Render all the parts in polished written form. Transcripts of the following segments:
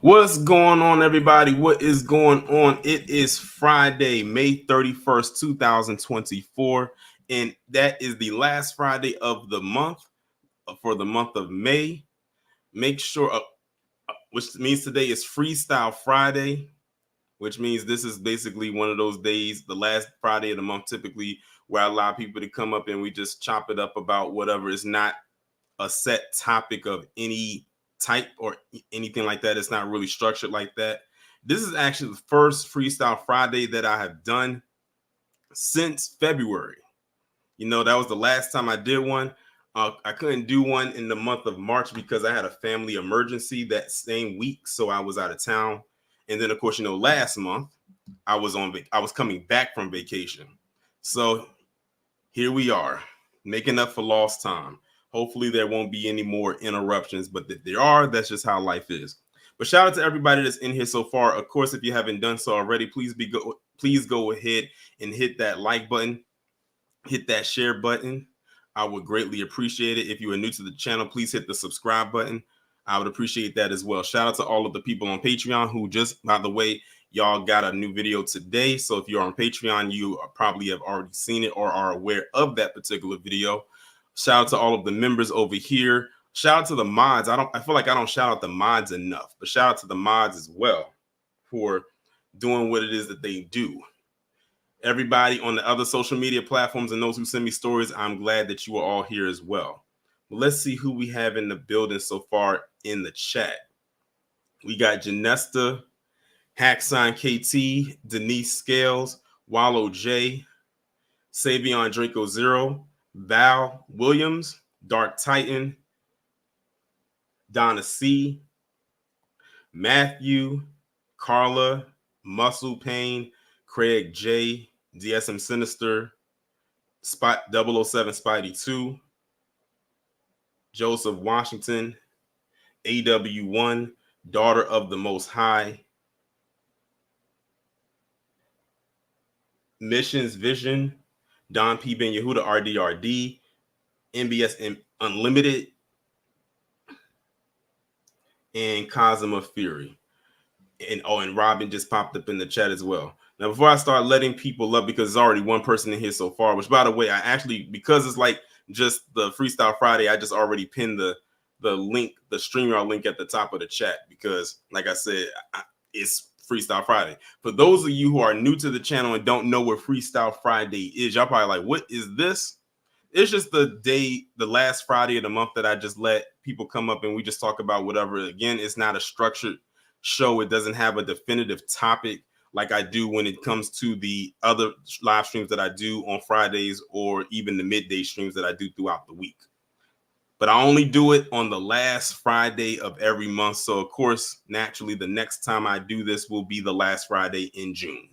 What's going on, everybody? What is going on? It is Friday, May 31st, 2024, and that is the last Friday of the month for the month of May. Make sure, which means today is Freestyle Friday, which means this is basically one of those days, the last Friday of the month, typically, where I allow people to come up and we just chop it up about whatever is not a set topic of any type or anything like that. It's not really structured like that. This is actually the first Freestyle Friday that I have done since February. That was the last time I did one. I couldn't do one in the month of March because I had a family emergency that same week, so I was out of town. And then, of course, last month I was coming back from vacation. So here we are, making up for lost time. Hopefully there won't be any more interruptions, but if there are, that's just how life is. But shout out to everybody that's in here so far. Of course, if you haven't done so already, please go ahead and hit that like button, hit that share button. I would greatly appreciate it. If you are new to the channel, please hit the subscribe button. I would appreciate that as well. Shout out to all of the people on Patreon who just, by the way, y'all got a new video today. So if you're on Patreon, you probably have already seen it or are aware of that particular video. Shout out to all of the members over here. Shout out to the mods. I feel like I don't shout out the mods enough, but shout out to the mods as well for doing what it is that they do. Everybody on the other social media platforms and those who send me stories, I'm glad that you are all here as well. Let's see who we have in the building so far in the chat. We got Janesta, Hacksign KT, Denise Scales, Wallow J, Savion Draco Zero, Val Williams, Dark Titan, Donna C, Matthew, Carla, Muscle Pain, Craig J, DSM Sinister, Spot 007 Spidey 2, Joseph Washington, AW1, Daughter of the Most High, Missions Vision, Don P. Ben Yehuda RDRD, MBS Unlimited, and Cosma Fury. And Robin just popped up in the chat as well. Now, before I start letting people up, because there's already one person in here so far, which, by the way, I actually, because it's like just the Freestyle Friday, I just already pinned the link, the StreamYard link at the top of the chat, because, like I said, it's Freestyle Friday. For those of you who are new to the channel and don't know what Freestyle Friday is, y'all probably like, what is this? It's just the last Friday of the month that I just let people come up and we just talk about whatever. Again, it's not a structured show. It doesn't have a definitive topic like I do when it comes to the other live streams that I do on Fridays or even the midday streams that I do throughout the week. But I only do it on the last Friday of every month. So, of course, naturally, the next time I do this will be the last Friday in June.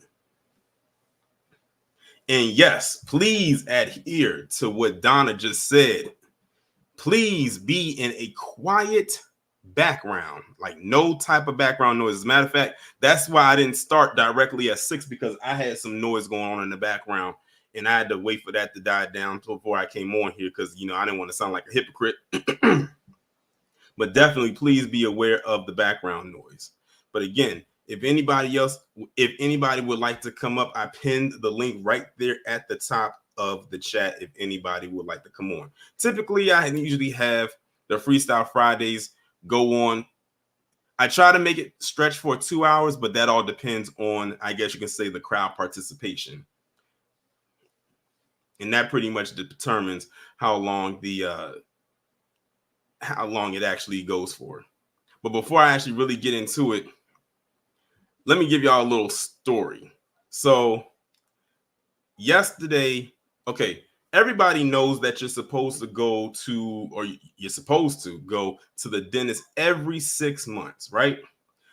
And yes, please adhere to what Donna just said. Please be in a quiet background, like no type of background noise. As a matter of fact, that's why I didn't start directly at 6, because I had some noise going on in the background and I had to wait for that to die down before I came on here, because I didn't want to sound like a hypocrite. But definitely please be aware of the background noise. But again, if anybody would like to come up, I pinned the link right there at the top of the chat if anybody would like to come on. Typically, I usually have the Freestyle Fridays go on. I try to make it stretch for 2 hours, but that all depends on, I guess you can say, the crowd participation. And that pretty much determines how long it actually goes for. But before I actually really get into it, let me give y'all a little story. So yesterday, okay, everybody knows that you're supposed to go to the dentist every 6 months, right?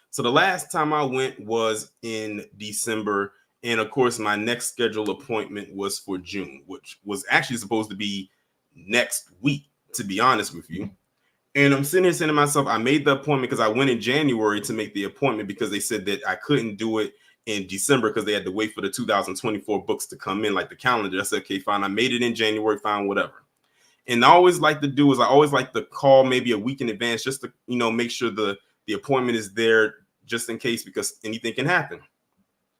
So the last time I went was in December. And of course, my next scheduled appointment was for June, which was actually supposed to be next week, to be honest with you. And I'm sitting here saying to myself, I made the appointment because I went in January to make the appointment because they said that I couldn't do it in December because they had to wait for the 2024 books to come in, like the calendar. I said, okay, fine. I made it in January, fine, whatever. And I always like to call maybe a week in advance just to, make sure the appointment is there just in case, because anything can happen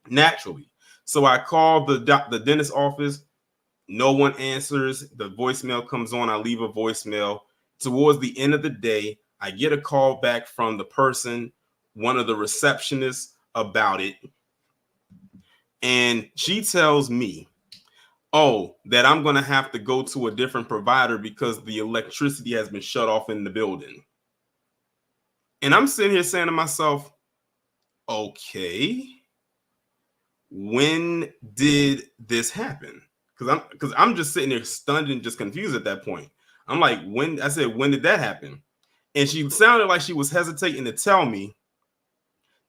naturally. So I call the dentist office. No one answers. The voicemail comes on. I leave a voicemail. Towards the end of the day, I get a call back from the person, one of the receptionists, about it. And she tells me, oh, that I'm going to have to go to a different provider because the electricity has been shut off in the building. And I'm sitting here saying to myself, okay, when did this happen? Because I'm just sitting there stunned and just confused at that point. I'm like, when? I said, when did that happen? And she sounded like she was hesitating to tell me.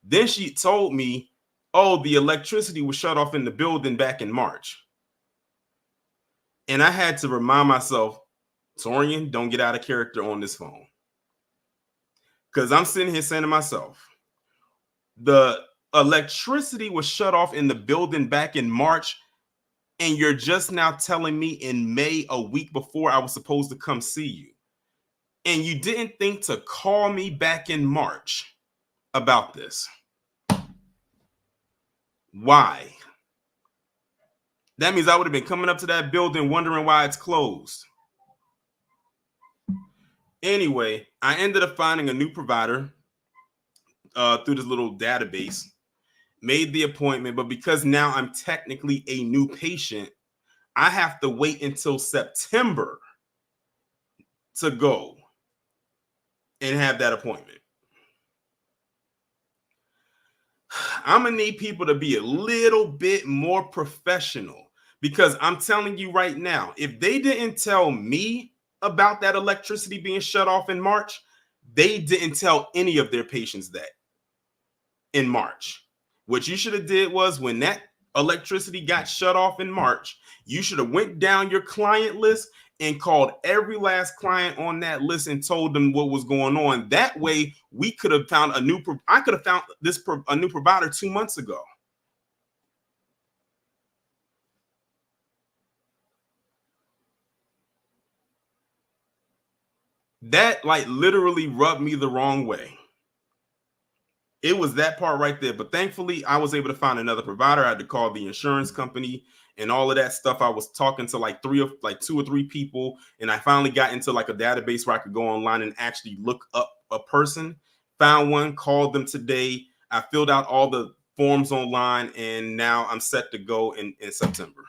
Then she told me, oh, the electricity was shut off in the building back in March. And I had to remind myself, Torian, don't get out of character on this phone. Because I'm sitting here saying to myself, the electricity was shut off in the building back in March, and you're just now telling me in May, a week before I was supposed to come see you. And you didn't think to call me back in March about this. Why? That means I would have been coming up to that building wondering why it's closed. Anyway, I ended up finding a new provider through this little database, made the appointment, but because now I'm technically a new patient, I have to wait until September to go and have that appointment. I'm gonna need people to be a little bit more professional, because I'm telling you right now, if they didn't tell me about that electricity being shut off in March, they didn't tell any of their patients that in March. What you should have did was, when that electricity got shut off in March, you should have went down your client list and called every last client on that list and told them what was going on. That way we could have found I could have found a new provider 2 months ago. That like literally rubbed me the wrong way. It was that part right there. But thankfully, I was able to find another provider. I had to call the insurance company and all of that stuff. I was talking to like 2 or 3 people, and I finally got into like a database where I could go online and actually look up a person. Found one, called them today. I filled out all the forms online, and now I'm set to go in September.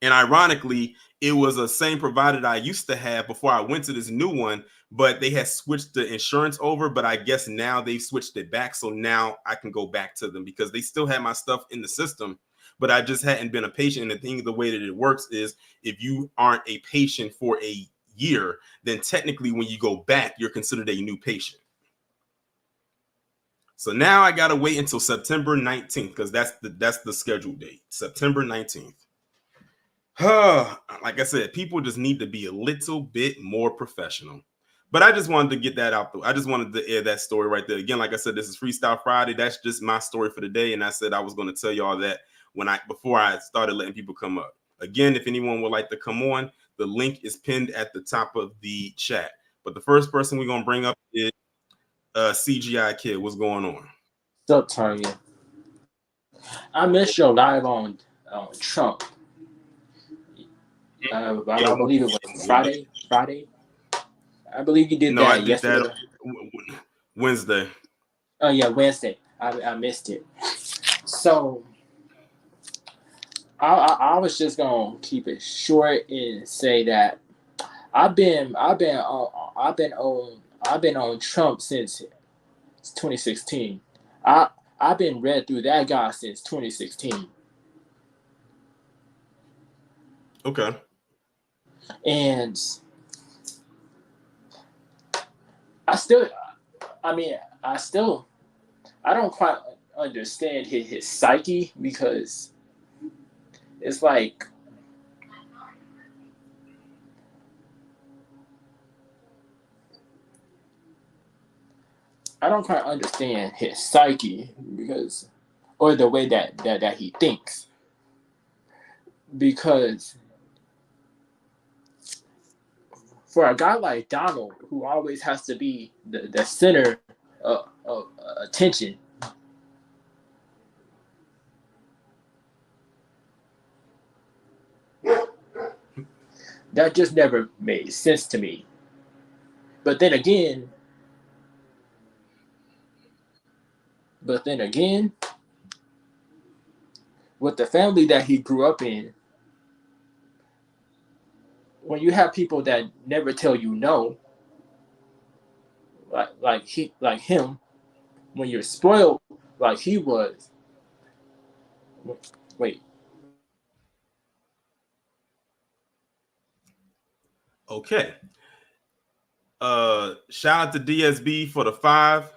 And ironically, it was the same provider that I used to have before I went to this new one, but they had switched the insurance over. But I guess now they've switched it back. So now I can go back to them because they still had my stuff in the system, but I just hadn't been a patient. And the thing, the way that it works is, if you aren't a patient for a year, then technically when you go back, you're considered a new patient. So now I got to wait until September 19th, because that's the scheduled date, September 19th. Like I said, people just need to be a little bit more professional. But I just wanted to get that out. I just wanted to air that story right there. Again, like I said, this is Freestyle Friday. That's just my story for the day. And I said I was going to tell y'all that before I started letting people come up. Again, if anyone would like to come on, the link is pinned at the top of the chat. But the first person we're going to bring up is CGI Kid. What's going on? What's up, Tanya? I missed your live on Trump. I believe it was Friday. I believe you did that. I did yesterday. that Wednesday. Oh yeah, Wednesday. I missed it. So I was just gonna keep it short and say that I've been on Trump since 2016. I've been read through that guy since 2016. Okay. And I don't quite understand his psyche, because it's like I don't quite understand his psyche, or the way that he thinks, because for a guy like Donald, who always has to be the center attention. That just never made sense to me. But then again, with the family that he grew up in, when you have people that never tell you no, like him, when you're spoiled like he was. Wait. Okay. Shout out to DSB for the 5.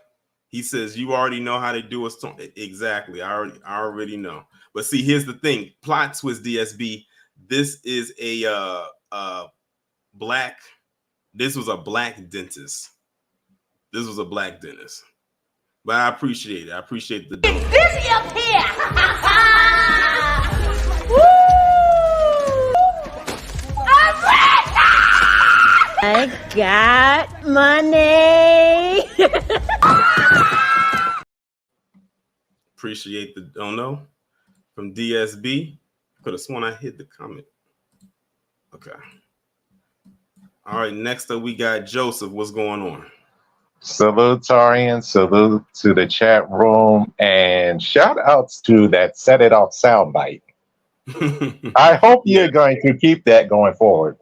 He says you already know how they do a storm. Exactly. I already know. But see, here's the thing. Plot twist, DSB. This is a black. This was a black dentist. This was a black dentist. But I appreciate it. I appreciate the donut. It's busy up here. I got money. Appreciate the dono from DSB. Could have sworn I hit the comment. Okay. All right. Next up, we got Joseph. What's going on? Salute, Tarian. Salute to the chat room. And shout outs to that Set It Off soundbite. I hope you're going to keep that going forward.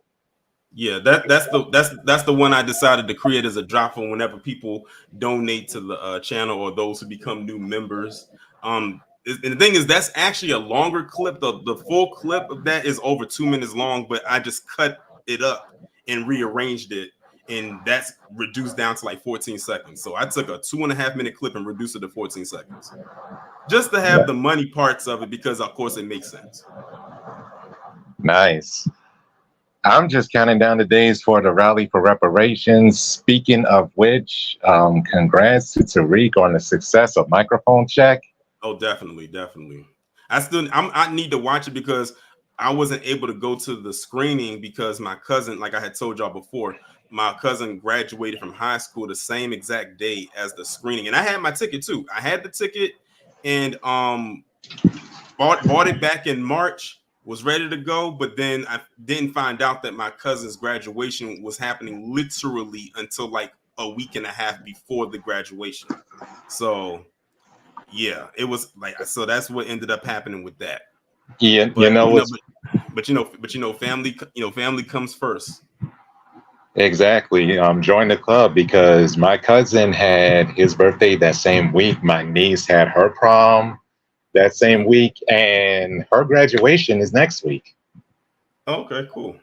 Yeah, that's the one I decided to create as a drop for whenever people donate to the channel or those who become new members. And the thing is, that's actually a longer clip. The full clip of that is over 2 minutes long, but I just cut it up and rearranged it, and that's reduced down to like 14 seconds. So I took a 2.5 minute clip and reduced it to 14 seconds, just to have the money parts of it, because of course it makes sense. Nice. I'm just counting down the days for the rally for reparations. Speaking of which, congrats to Tariq on the success of Microphone Check. Oh, definitely. I need to watch it because I wasn't able to go to the screening because my cousin, like I had told y'all before, my cousin graduated from high school the same exact day as the screening, and I had my ticket too. I had the ticket and bought it back in March. Was ready to go, but then I didn't find out that my cousin's graduation was happening literally until like a week and a half before the graduation. So yeah, it was like, so that's what ended up happening with that. Yeah, but family comes first. Exactly. Join the club because my cousin had his birthday that same week. My niece had her prom that same week, and her graduation is next week. Okay, cool.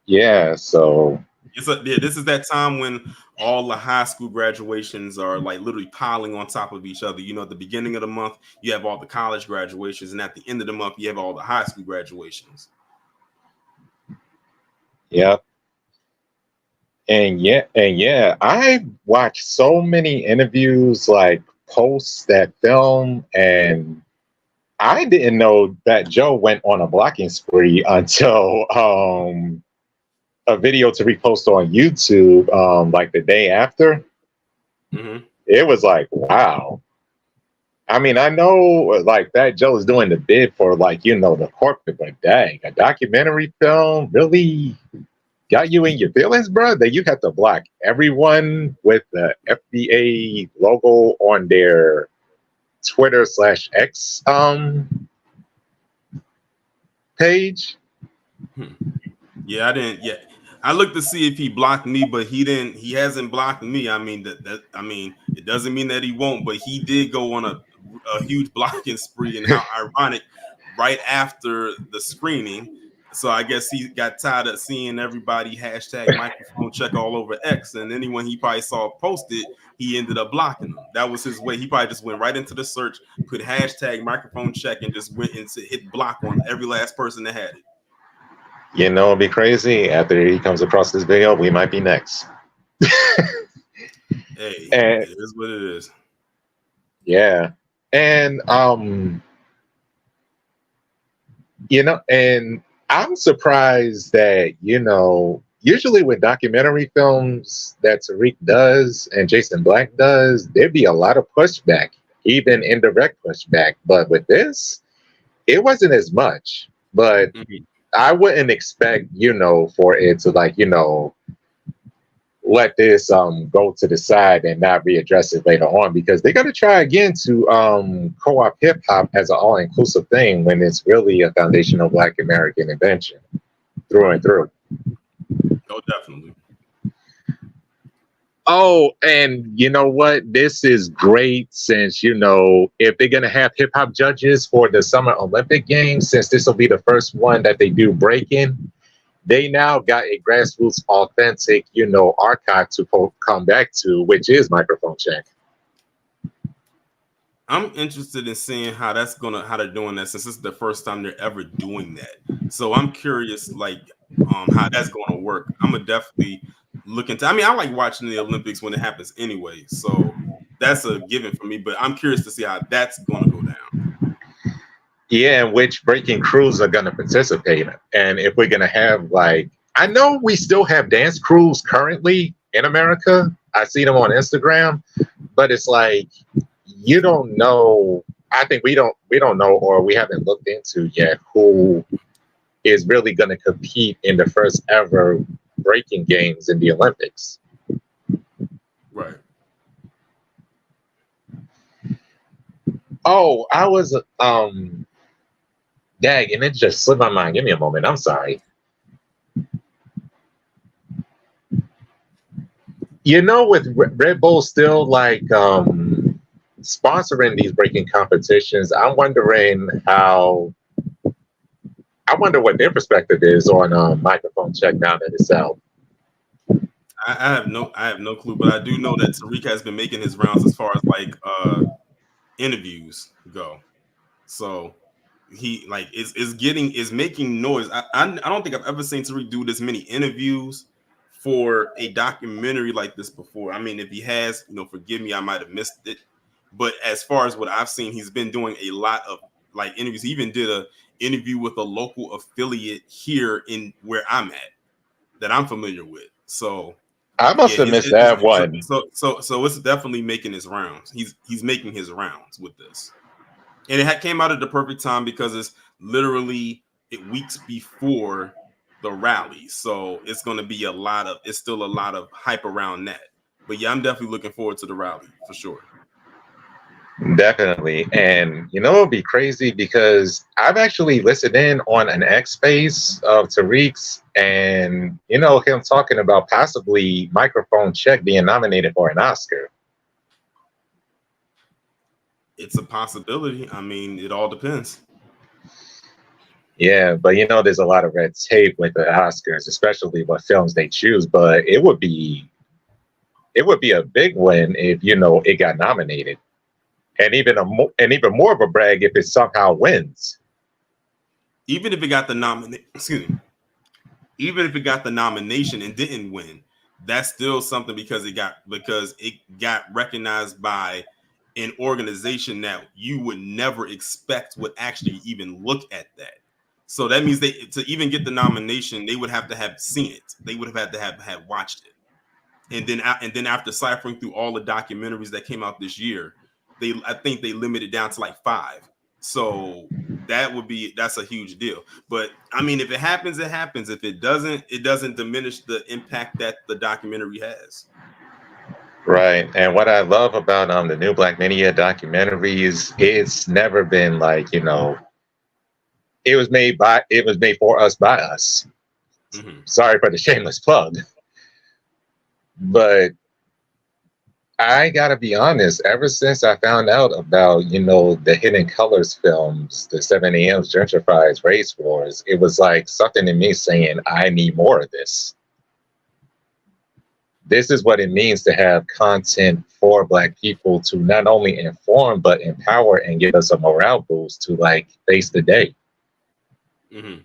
Yeah, so this is that time when all the high school graduations are like literally piling on top of each other. You know, at the beginning of the month, you have all the college graduations, and at the end of the month, you have all the high school graduations. Yep. And yeah, I watched so many interviews, like posts that film, and I didn't know that Joe went on a blocking spree until a video to repost on YouTube like the day after. Mm-hmm. It was like, wow. I mean, I know like that Joe is doing the bid for like, you know, the corporate, but dang, a documentary film really got you in your feelings, bro, that you have to block everyone with the FBA logo on their Twitter/X page. Yeah, I didn't. Yeah, I looked to see if he blocked me, but he didn't. He hasn't blocked me. I mean it doesn't mean that he won't, but he did go on a huge blocking spree, and how ironic, right after the screening. So I guess he got tired of seeing everybody hashtag microphone check all over X, and anyone he probably saw posted, he ended up blocking them. That was his way. He probably just went right into the search, put hashtag microphone check, and just went and hit block on every last person that had it. You know, it'd be crazy. After he comes across this video, we might be next. Hey, it is what it is. Yeah. And you know, and I'm surprised that, you know, usually with documentary films that Tariq does and Jason Black does, there'd be a lot of pushback, even indirect pushback. But with this, it wasn't as much. But Mhm. I wouldn't expect, for it to like, let this go to the side and not readdress it later on, because they're gonna try again to co-op hip hop as an all-inclusive thing when it's really a foundational Black American invention through and through. Oh, definitely. Oh, and you know what? This is great since, if they're going to have hip hop judges for the Summer Olympic Games, since this will be the first one that they do breaking, they now got a grassroots, authentic, archive to come back to, which is Microphone Check. I'm interested in seeing how they're doing that, since this is the first time they're ever doing that. So I'm curious, like, how that's gonna work. I'm gonna definitely look into. I mean, I like watching the Olympics when it happens anyway, so that's a given for me. But I'm curious to see how that's gonna go down. Yeah, and which breaking crews are going to participate. And if we're going to have, like, I know we still have dance crews currently in America. I see them on Instagram, but it's like, you don't know. I think we don't know, or we haven't looked into yet, who is really going to compete in the first ever breaking games in the Olympics. Right. Oh, I was dag, and it just slipped my mind. Give me a moment. I'm sorry. With Red Bull still like sponsoring these breaking competitions, I wonder what their perspective is on Microphone Check now that it's out. I have no clue, but I do know that Tariq has been making his rounds as far as like interviews go. So he like is making noise. I don't think I've ever seen Tariq do this many interviews for a documentary like this before. I mean, if he has, forgive me, I might have missed it. But as far as what I've seen, he's been doing a lot of like interviews. He even did a interview with a local affiliate here in where I'm at that I'm familiar with. So I must have missed that one. So it's definitely making his rounds. He's making his rounds with this. And it came out at the perfect time because it's literally weeks before the rally. So it's going to be still a lot of hype around that. But yeah, I'm definitely looking forward to the rally for sure. Definitely. And it'll be crazy because I've actually listened in on an X Space of Tariq's, and him talking about possibly Microphone Check being nominated for an Oscar. It's a possibility. I mean, it all depends. Yeah, but there's a lot of red tape with the Oscars, especially what films they choose. But it would be a big win if it got nominated, and even more of a brag if it somehow wins. Even if it got the even if it got the nomination and didn't win, that's still something because it got recognized by an organization that you would never expect would actually even look at that. So that means to even get the nomination, they would have to have seen it. They would have had to have watched it. And then after ciphering through all the documentaries that came out this year, I think they limited down to like 5. So that's a huge deal. But I mean, if it happens, it happens. If it doesn't diminish the impact that the documentary has. Right. And what I love about the New Black Media documentaries, it's never been like, it was made for us by us. Mm-hmm. Sorry for the shameless plug. But I gotta be honest, ever since I found out about, the Hidden Colors films, the 7 a.m.'s Gentrifies Race Wars, it was like something in me saying, I need more of this. This is what it means to have content for Black people to not only inform, but empower and give us a morale boost to like face the day. Mm-hmm.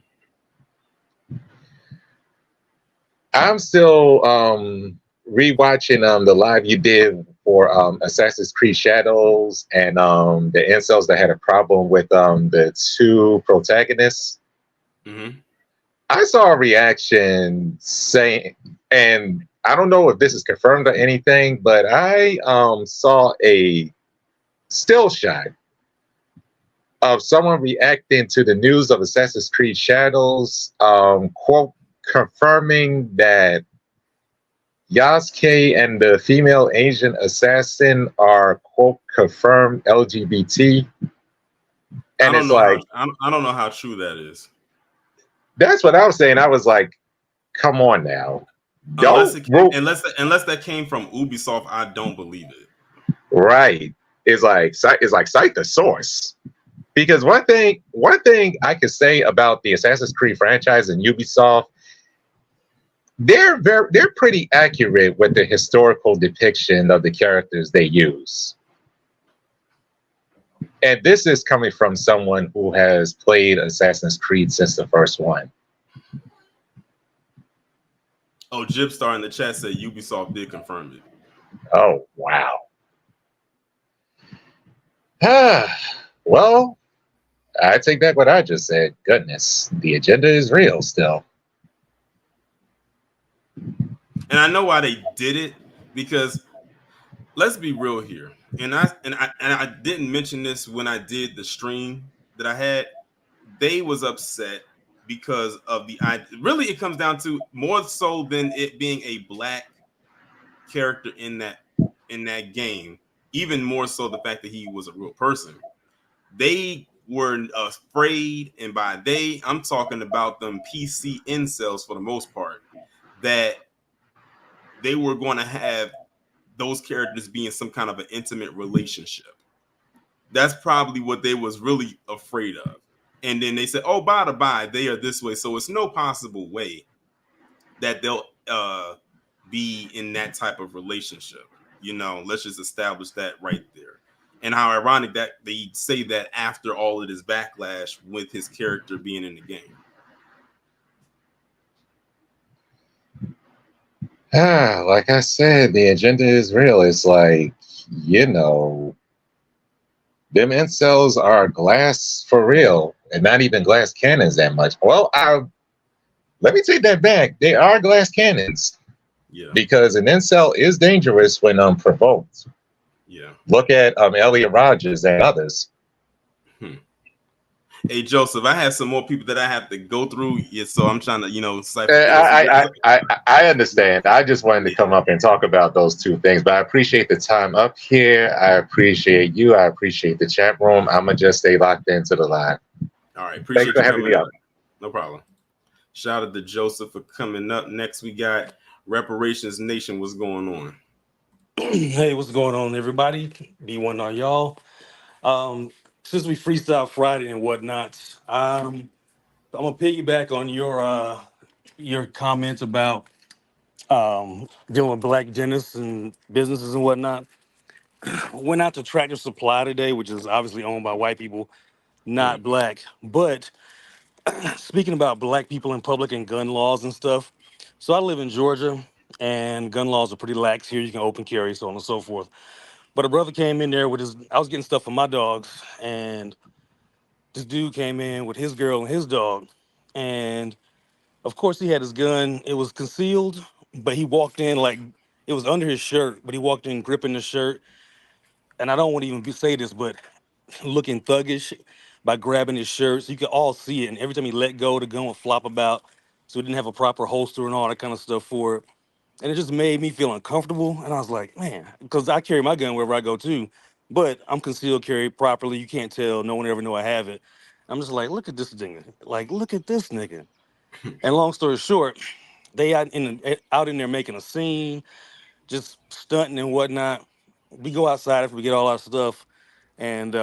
I'm still rewatching the live you did for Assassin's Creed Shadows and the incels that had a problem with the 2 protagonists. Mm-hmm. I saw a reaction saying, and I don't know if this is confirmed or anything, but I saw a still shot of someone reacting to the news of Assassin's Creed Shadows, quote, confirming that Yasuke and the female Asian assassin are, quote, confirmed LGBT. I And don't it's know like, how I don't know how true that is. that's what I was saying. I was like, come on now. Unless Don't it came, root unless that came from Ubisoft, I don't believe it. right. It's like cite the source. Because one thing I could say about the Assassin's Creed franchise and Ubisoft, they're pretty accurate with the historical depiction of the characters they use. And this is coming from someone who has played Assassin's Creed since the first one. Oh, Jibstar in the chat said Ubisoft did confirm it. Oh wow. Well, I take back what I just said. Goodness, the agenda is real still. And I know why they did it, because let's be real here. And I didn't mention this when I did the stream that I had. They was upset because of the really it comes down to more so than it being a black character in that game, even more so the fact that he was a real person. They were afraid, and by they, I'm talking about them PC incels for the most part, that they were going to have those characters be in some kind of an intimate relationship. That's probably what they was really afraid of. And then they said, oh, by the by, they are this way. So it's no possible way that they'll be in that type of relationship. Let's just establish that right there. And how ironic that they say that after all of this backlash with his character being in the game. Like I said, the agenda is real. It's like, them incels are glass for real, and not even glass cannons that much. Well, let me take that back. They are glass cannons. Yeah. Because an incel is dangerous when provoked. Yeah. Look at Elliot Rogers and others. Hey Joseph, I have some more people that I have to go through, so I'm trying to, cipher. I understand. I just wanted to come up and talk about those two things, but I appreciate the time up here. I appreciate you. I appreciate the chat room. I'm gonna just stay locked into the line. All right, appreciate Thanks for having me up. No problem. Shout out to Joseph for coming up. Next, we got Reparations Nation. What's going on? Hey, what's going on, everybody? B1 on y'all. Since we Freestyle Friday and whatnot, I'm gonna piggyback on your comments about dealing with black dentists and businesses and whatnot. Went out to Tractor Supply today, which is obviously owned by white people, not black. But speaking about black people in public and gun laws and stuff, so I live in Georgia, and gun laws are pretty lax here. You can open carry, so on and so forth. But a brother came in there with I was getting stuff for my dogs, and this dude came in with his girl and his dog. And of course he had his gun. It was concealed, but he walked in like it was under his shirt, but he walked in gripping the shirt. And I don't want to even say this, but looking thuggish by grabbing his shirt. So you could all see it. And every time he let go, the gun would flop about. So he didn't have a proper holster and all that kind of stuff for it. And it just made me feel uncomfortable. And I was like, man, because I carry my gun wherever I go too, but I'm concealed carry properly. You can't tell. No one ever know I have it. I'm just like, look at this thing. Like, look at this nigga. And long story short, they out in there making a scene, just stunting and whatnot. We go outside after we get all our stuff, and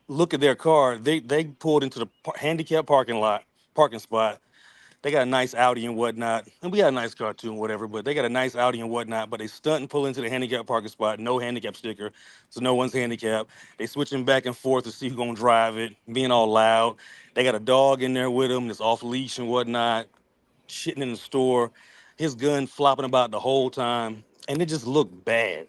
look at their car. They pulled into the handicap parking spot. They got a nice Audi and whatnot. And we got a nice car too and whatever, but they got a nice Audi and whatnot. But they stunt and pull into the handicap parking spot, no handicap sticker. So no one's handicapped. They switching back and forth to see who's gonna drive it, being all loud. They got a dog in there with them that's off leash and whatnot, shitting in the store. His gun flopping about the whole time. And it just looked bad.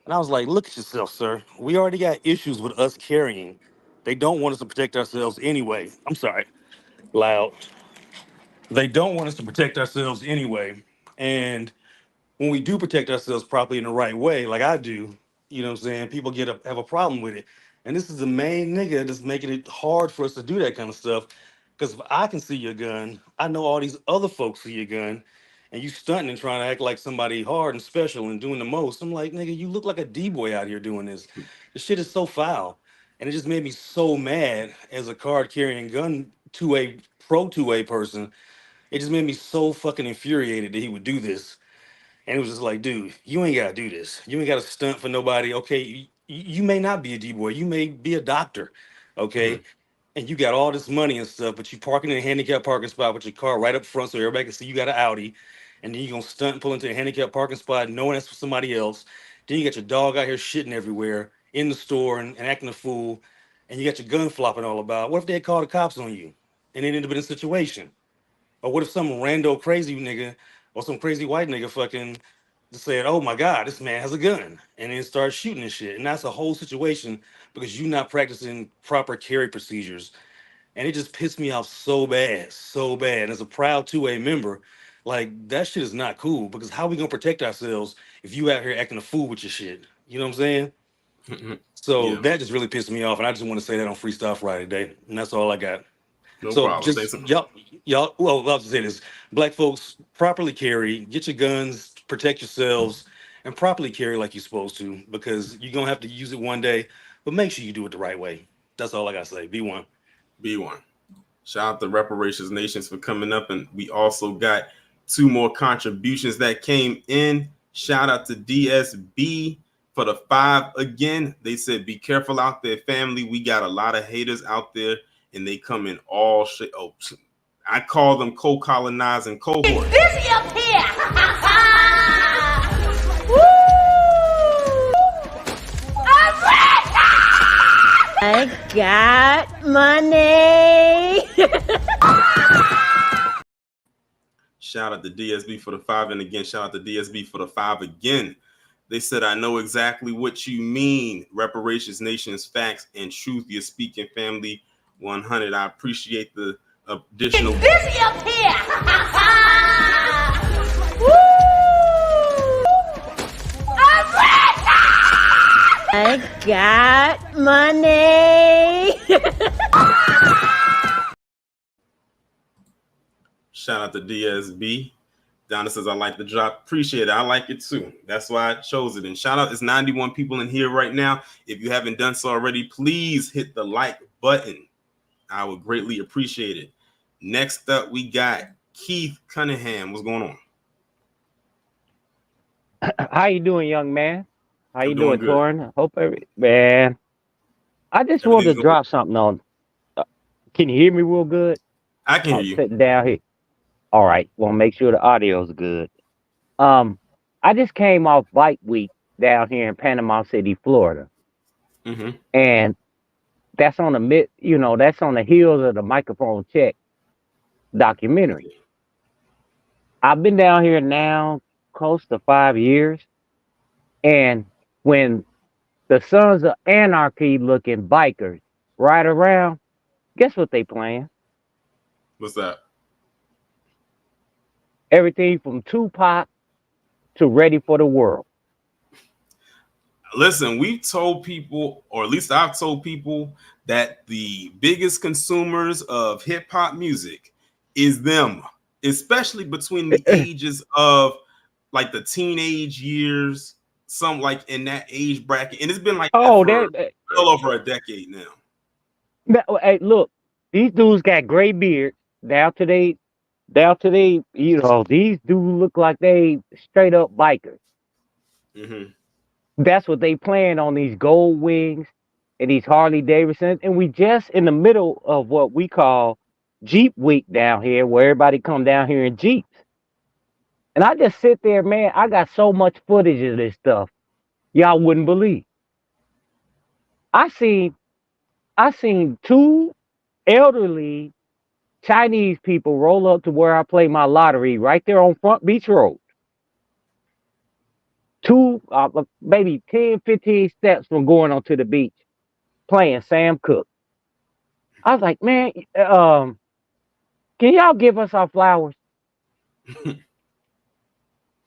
And I was like, look at yourself, sir. We already got issues with us carrying. They don't want us to protect ourselves anyway. I'm sorry. Loud. They don't want us to protect ourselves anyway. And when we do protect ourselves properly in the right way, like I do, you know what I'm saying, people have a problem with it. And this is the main nigga that's making it hard for us to do that kind of stuff. Because if I can see your gun, I know all these other folks see your gun, and you stunting and trying to act like somebody hard and special and doing the most. I'm like, nigga, you look like a D-boy out here doing this. This shit is so foul. And it just made me so mad as a card carrying gun 2A pro 2A person. It just made me so fucking infuriated that he would do this. And it was just like, dude, you ain't gotta do this. You ain't gotta stunt for nobody. Okay, you may not be a D boy. You may be a doctor. Mhm. Okay, and you got all this money and stuff, but you parking in a handicapped parking spot with your car right up front so everybody can see you got an Audi, and then you gonna stunt and pull into a handicapped parking spot knowing that's for somebody else. Then you got your dog out here shitting everywhere in the store and acting a fool, and you got your gun flopping all about. What if they had called the cops on you and it ended up in a situation? Or what if some rando crazy nigga or some crazy white nigga fucking just said, "Oh my God, this man has a gun," and then start shooting and shit. And that's a whole situation because you're not practicing proper carry procedures. And it just pissed me off so bad, so bad. And as a proud 2A member, like that shit is not cool because how we gonna protect ourselves if you out here acting a fool with your shit? You know what I'm saying? Mhm. So Yeah, that just really pissed me off. And I just want to say that on Freestyle Friday today. And that's all I got. no So problem. Thanks. just y'all. Well, I'll just say this: Black folks, properly carry, get your guns, protect yourselves, and properly carry like you're supposed to, because you're gonna have to use it one day. But make sure you do it the right way. That's all I gotta say. Be one. B1. Shout out to Reparations Nations for coming up. And we also got two more contributions that came in. Shout out to DSB for the 5 again. They said, be careful out there, family. We got a lot of haters out there, and they come in all shit. Oh, I call them co-colonizing cohorts. Busy up here! Woo! I'm rich! I got money! Shout out to DSB for the 5. And again, shout out to DSB for the 5 again. They said, I know exactly what you mean. Reparations, nations, facts, and truth. You're speaking, family 100. I appreciate the additional. It's busy up here! Woo! I'm rich! I got money! Shout out to DSB. Donna says, I like the drop. Appreciate it. I like it too. That's why I chose it. And shout out, there's 91 people in here right now. If you haven't done so already, please hit the like button. I would greatly appreciate it. Next up, we got Keith Cunningham. What's going on? How you doing, young man? How I'm you doing doing, good. Torrin? Man. I just wanted Everything's to going. drop something on. Can you hear me real good? I can hear I'm you. sitting down here. All right. Want to make sure the audio's good. Um, I just came off Bike Week down here in Panama City, Florida, Mm-hmm. and that's on the that's on the heels of the Microphone Check documentary. I've been down here now close to 5 years, and when the Sons of Anarchy looking bikers ride around, guess what they playing? What's that? Everything from Tupac to Ready for the World. Listen, we've told people, or at least I've told people, that the biggest consumers of hip hop music is them, especially between the ages of like the teenage years, some like in that age bracket. And it's been like that Oh, for well over a decade now. hey, look, these dudes got gray beards down to they, these dudes look like they straight up bikers. Mm-hmm. That's what they playing on these gold wings and these Harley Davidsons. And we just in the middle of what we call Jeep Week down here, where everybody come down here in Jeeps. And I just sit there, man. I got so much footage of this stuff, y'all wouldn't believe. I seen I seen two elderly Chinese people roll up to where I play my lottery right there on Front Beach Road. Two, maybe 10, 15 steps from going onto the beach playing Sam Cooke. I was like, man, Can y'all give us our flowers? Can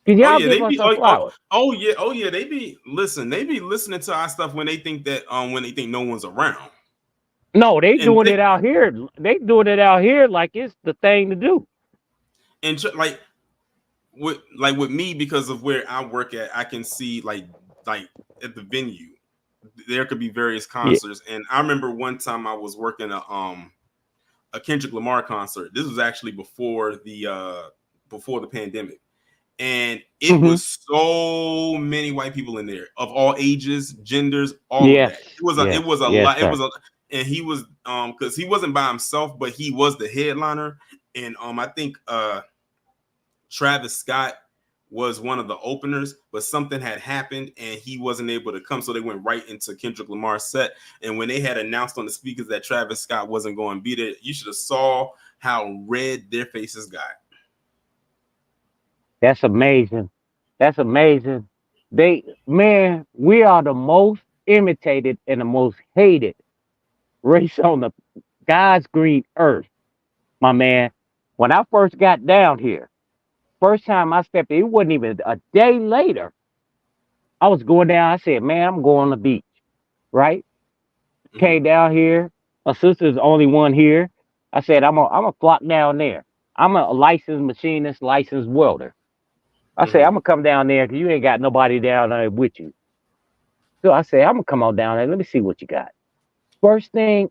Oh y'all yeah, give they us be our flowers? oh yeah, they be listening to our stuff when they think that when they think no one's around. No, they And doing it out here. They doing it out here like it's the thing to do. like with me, because of where I work at, I can see like at the venue there could be various Yeah. concerts. And I remember one time I was working a Kendrick Lamar concert. This was actually before the pandemic. And it Mm-hmm. was so many white people in there of all ages, genders, all of Yes. that. Yes. It was a Yes, lot. It sir. was a and he was because he wasn't by himself, but he was the headliner. And I think Travis Scott was one of the openers, but something had happened and he wasn't able to come. So they went right into Kendrick Lamar's set. And when they had announced on the speakers that Travis Scott wasn't going to be there, you should have saw how red their faces got. That's amazing. That's amazing. Man, we are the most imitated and the most hated race on the God's green earth, my man. When I first got down here, first time I stepped in, it wasn't even a day later. I was going down. I said, man, I'm going on the beach, right? Came down here. My sister's the only one here. I said, I'm a flock down there. I'm a licensed machinist, licensed welder. I said, I'm gonna come down there because you ain't got nobody down there with you. So I said, I'm gonna come on down there. Let me see what you got. First thing,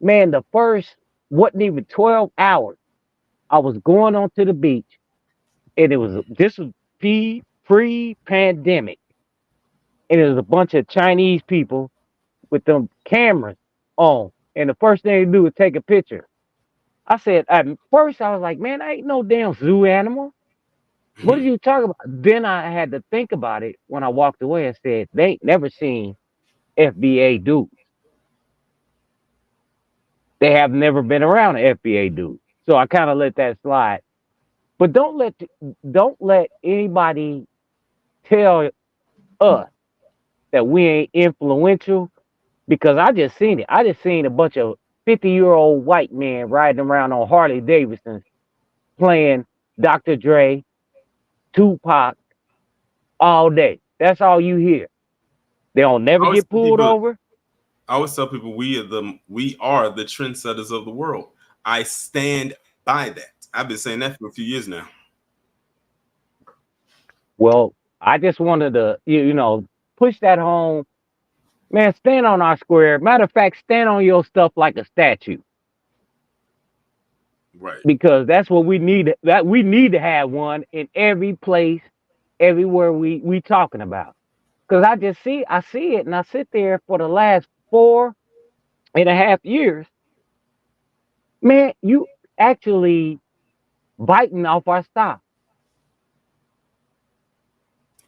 man, the first wasn't even 12 hours. I was going onto the beach, and this was pre-pandemic, and it was a bunch of Chinese people with them cameras on. And the first thing they do is take a picture. I said, at first I was like, man, I ain't no damn zoo animal. What are you talking about? Then I had to think about it when I walked away and said, they ain't never seen FBA dudes. They have never been around an FBA dude. So I kind of let that slide. But don't let anybody tell us that we ain't influential because I just seen it. I just seen a bunch of 50-year-old white men riding around on Harley Davidsons playing Dr. Dre, Tupac all day. That's all you hear. They don't never get pulled over. I always tell people we are the trendsetters of the world. I stand by that. I've been saying that for a few years now. Well, I just wanted to, push that home. Man, stand on our square. Matter of fact, stand on your stuff like a statue. Right. Because that's what we need. That we need to have one in every place, everywhere we talking about. Because I see it, and I sit there for the last 4.5 years. Man, you actually biting off our stock.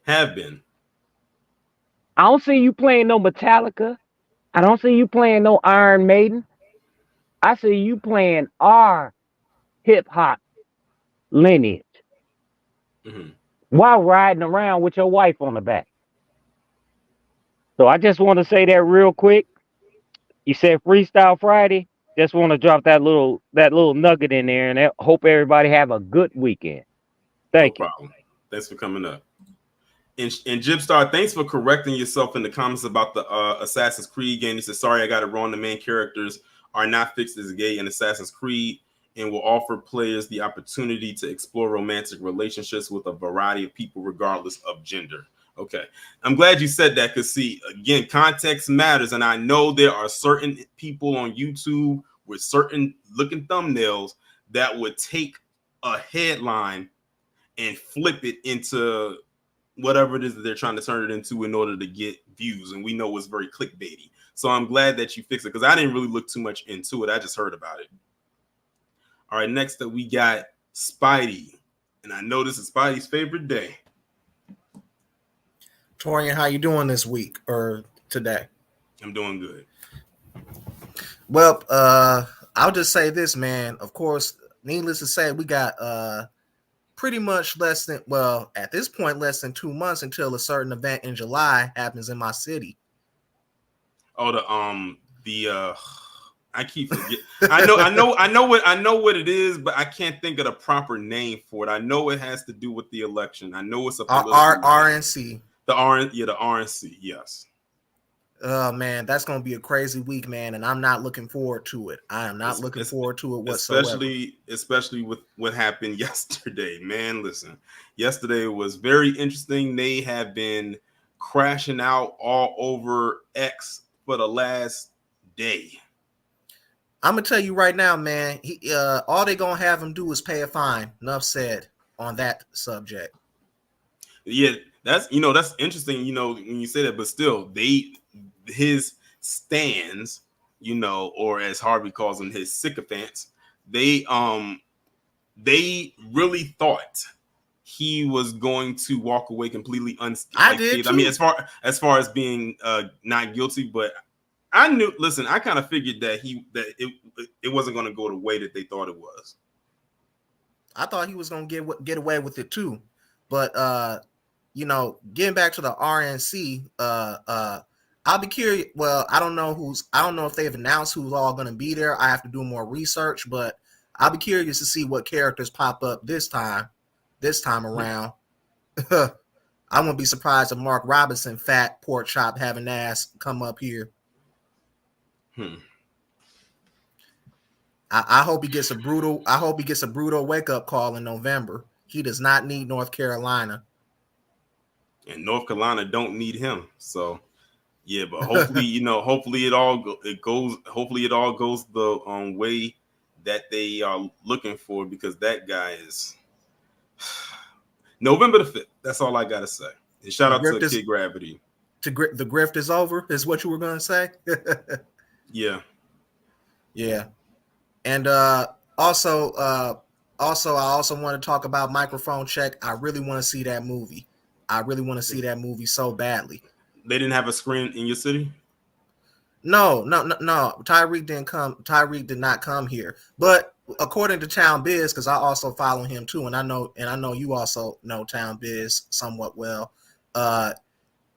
Have been. I don't see you playing no Metallica. I don't see you playing no Iron Maiden. I see you playing our hip hop lineage while riding around with your wife on the back. So I just want to say that real quick. You said Freestyle Friday. Just want to drop that little nugget in there, and I hope everybody have a good weekend. Thank you. No problem. Thanks for coming up. And Jibstar, thanks for correcting yourself in the comments about the Assassin's Creed game. He said, sorry, I got it wrong. The main characters are not fixed as gay in Assassin's Creed and will offer players the opportunity to explore romantic relationships with a variety of people, regardless of gender. Okay. I'm glad you said that because, see, again, context matters. And I know there are certain people on YouTube with certain looking thumbnails that would take a headline and flip it into whatever it is that they're trying to turn it into in order to get views. And we know it's very clickbaity. So I'm glad that you fixed it because I didn't really look too much into it. I just heard about it. All right, next up we got Spidey. And I know this is Spidey's favorite day. Torian, how you doing this week or today? I'm doing good. Well, I'll just say this, man. Of course, needless to say, we got pretty much at this point, less than 2 months until a certain event in July happens in my city. Oh, I I keep forgetting. I know what it is, but I can't think of the proper name for it. I know it has to do with the election. I know it's a political RNC. The RNC, yes. Oh man, that's gonna be a crazy week, man, and I'm not looking forward to it. I am not looking forward to it whatsoever. Especially with what happened yesterday, man. Listen, yesterday was very interesting. They have been crashing out all over X for the last day. I'm gonna tell you right now, man. All they gonna have him do is pay a fine. Enough said on that subject. Yeah, that's interesting. When you say that, but still, his stands, or as Harvey calls them, his sycophants. They really thought he was going to walk away completely unscathed. I did too. I mean, as far as being not guilty, but I knew. Listen, I kind of figured that it wasn't going to go the way that they thought it was. I thought he was going to get away with it too, but getting back to the RNC, I'll be curious. Well, I don't know if they've announced who's all going to be there. I have to do more research, but I'll be curious to see what characters pop up this time around. I wouldn't be surprised if Mark Robinson, fat pork chop having ass, come up here. I hope he gets a brutal wake up call in November. He does not need North Carolina, and North Carolina don't need him. So yeah, but hopefully, hopefully it all goes the way that they are looking for, because that guy is November the 5th. That's all I gotta say. And shout out to Kid Gravity. The grift is over, is what you were gonna say. Yeah. And also I also want to talk about Microphone Check. I really want to see that movie. I really want to see that movie so badly. They didn't have a screen in your city? No. Tyreek didn't come. Tyreek did not come here. But according to Town Biz, because I also follow him too, and I know you also know Town Biz somewhat well.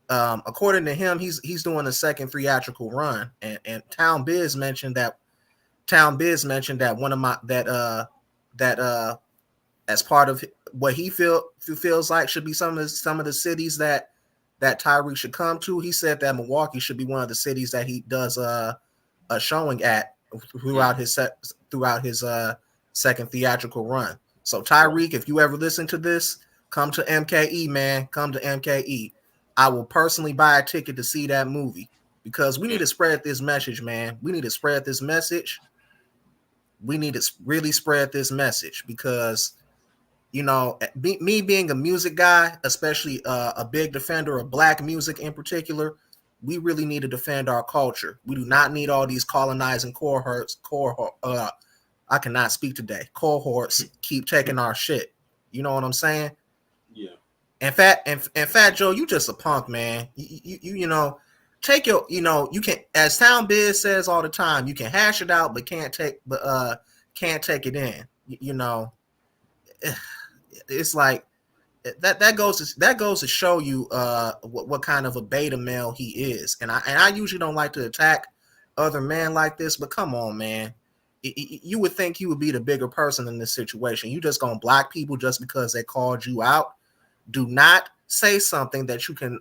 According to him, he's doing a second theatrical run, and Town Biz mentioned that one of my that as part of what he feels like should be some of the cities that Tyreek should come to. He said that Milwaukee should be one of the cities that he does a showing at throughout his second theatrical run. So Tyreek, if you ever listen to this, come to MKE, man. Come to MKE. I will personally buy a ticket to see that movie, because we need to spread this message, man. We need to spread this message. We need to really spread this message, because me being a music guy, especially a big defender of Black music in particular, we really need to defend our culture. We do not need all these colonizing cohorts. I cannot speak today. Cohorts keep taking our shit. You know what I'm saying? Yeah. And Fat Joe, you just a punk, man. You take your, you can, as Town Biz says all the time, you can hash it out, but can't take it in. It's like that goes to show you what kind of a beta male he is. And I usually don't like to attack other men like this, but come on, man. You would think you would be the bigger person in this situation. You just gonna block people just because they called you out. Do not say something that you can.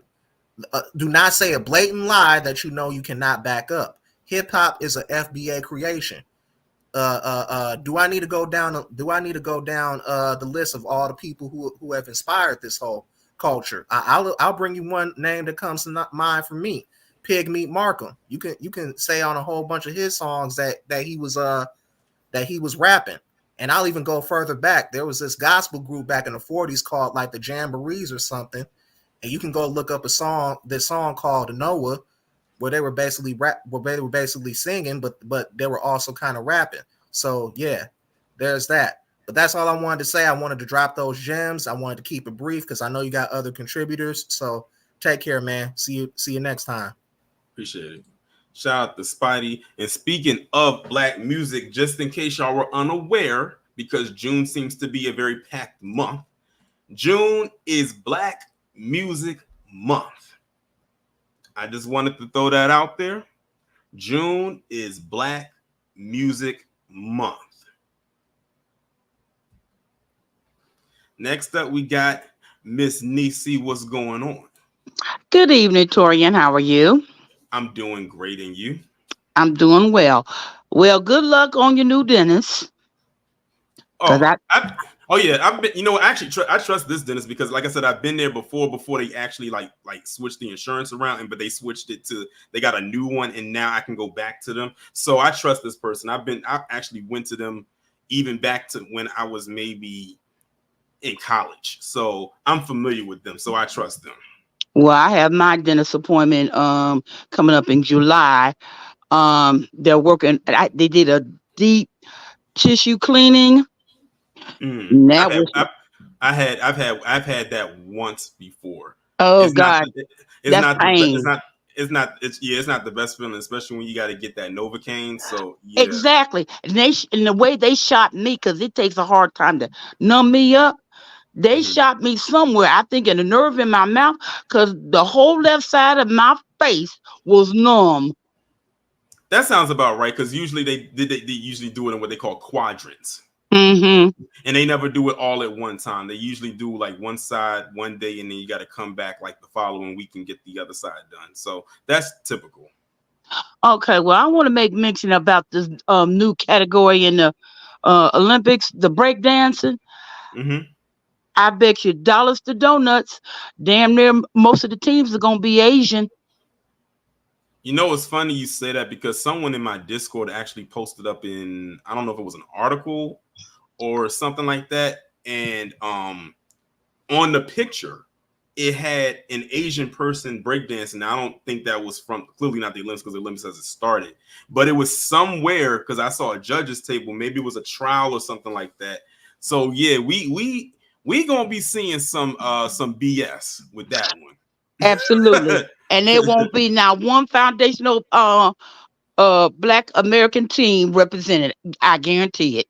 Do not say a blatant lie that you cannot back up. Hip hop is a FBA creation. Do I need to go down the list of all the people who have inspired this whole culture? I'll bring you one name that comes to mind for me. Pig Meat Markham. You can say on a whole bunch of his songs that he was rapping. And I'll even go further back. There was this gospel group back in the 40s called like the Jamborees or something. And you can go look up this song called Noah, where they were basically singing, but they were also kind of rapping. So yeah, there's that. But that's all I wanted to say. I wanted to drop those gems. I wanted to keep it brief because I know you got other contributors. So take care, man. See you next time. Appreciate it. Shout out to Spidey. And speaking of Black music, just in case y'all were unaware, because June seems to be a very packed month, June is Black Music Month. I just wanted to throw that out there. June is Black Music Month. Next up, we got Miss Nisi. What's going on? Good evening, Torian. How are you? I'm doing great, and you? I'm doing well. Well, good luck on your new dentist. Cause Oh, oh yeah. I've been. You know, actually, I trust this dentist because, like I said, I've been there before they actually like switched the insurance around, but they switched it to they got a new one, and now I can go back to them. So I trust this person. I actually went to them even back to when I was maybe in college, so I'm familiar with them. So I trust them. well, I have my dentist appointment coming up in July. They're working. They did a deep tissue cleaning. Mm. And that was I've had that once before. oh It's not God, it's that's not the pain. it's not the best feeling, especially when you got to get that Novocaine. So yeah. Exactly. And the way they shot me, because it takes a hard time to numb me up. They Mhm. shot me somewhere, I think in the nerve in my mouth, because the whole left side of my face was numb. That sounds about right because usually they usually do it in what they call quadrants, Mm-hmm. and they never do it all at one time. They usually do like one side one day, and then you got to come back like the following week and get the other side done. So that's typical. Okay, well, I want to make mention about this new category in the Olympics, the breakdancing. Hmm. I bet you dollars to donuts, damn near most of the teams are gonna be Asian. You know, it's funny you say that because someone in my Discord actually posted up in I don't know if it was an article or something like that, and on the picture it had an Asian person breakdancing. I don't think that was from clearly not the Olympics because the Olympics hasn't started, but it was somewhere because I saw a judges table. Maybe it was a trial or something like that. So yeah, we gonna be seeing some BS with that Absolutely. one. And there won't be now one foundational black American team represented. I guarantee it.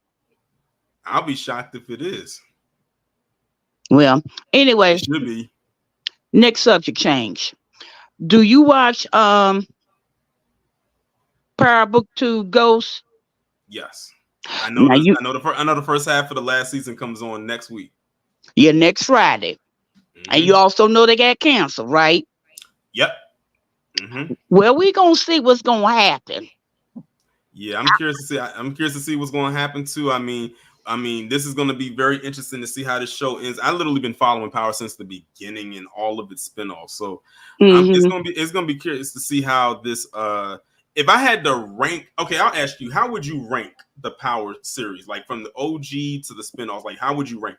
I'll be shocked if it is. Well, It anyway, should be. next subject change. Do you watch Power Book 2 Ghost? Yes. I know Now this. you I know the first half of the last season comes on next week. Yeah, next Friday. And Hmm. you also know they got canceled, right? Yep. Hmm. Well, we gonna see what's gonna happen. Yeah, I'm curious to see. I'm curious to see what's going to happen too. I mean, this is going to be very interesting to see how this show ends. I literally been following Power since the beginning and all of its spinoffs. So, Hmm it's gonna be curious to see how this. If I had to rank, okay, I'll ask you, how would you rank the Power series, like from the OG to the spinoffs? Like, how would you rank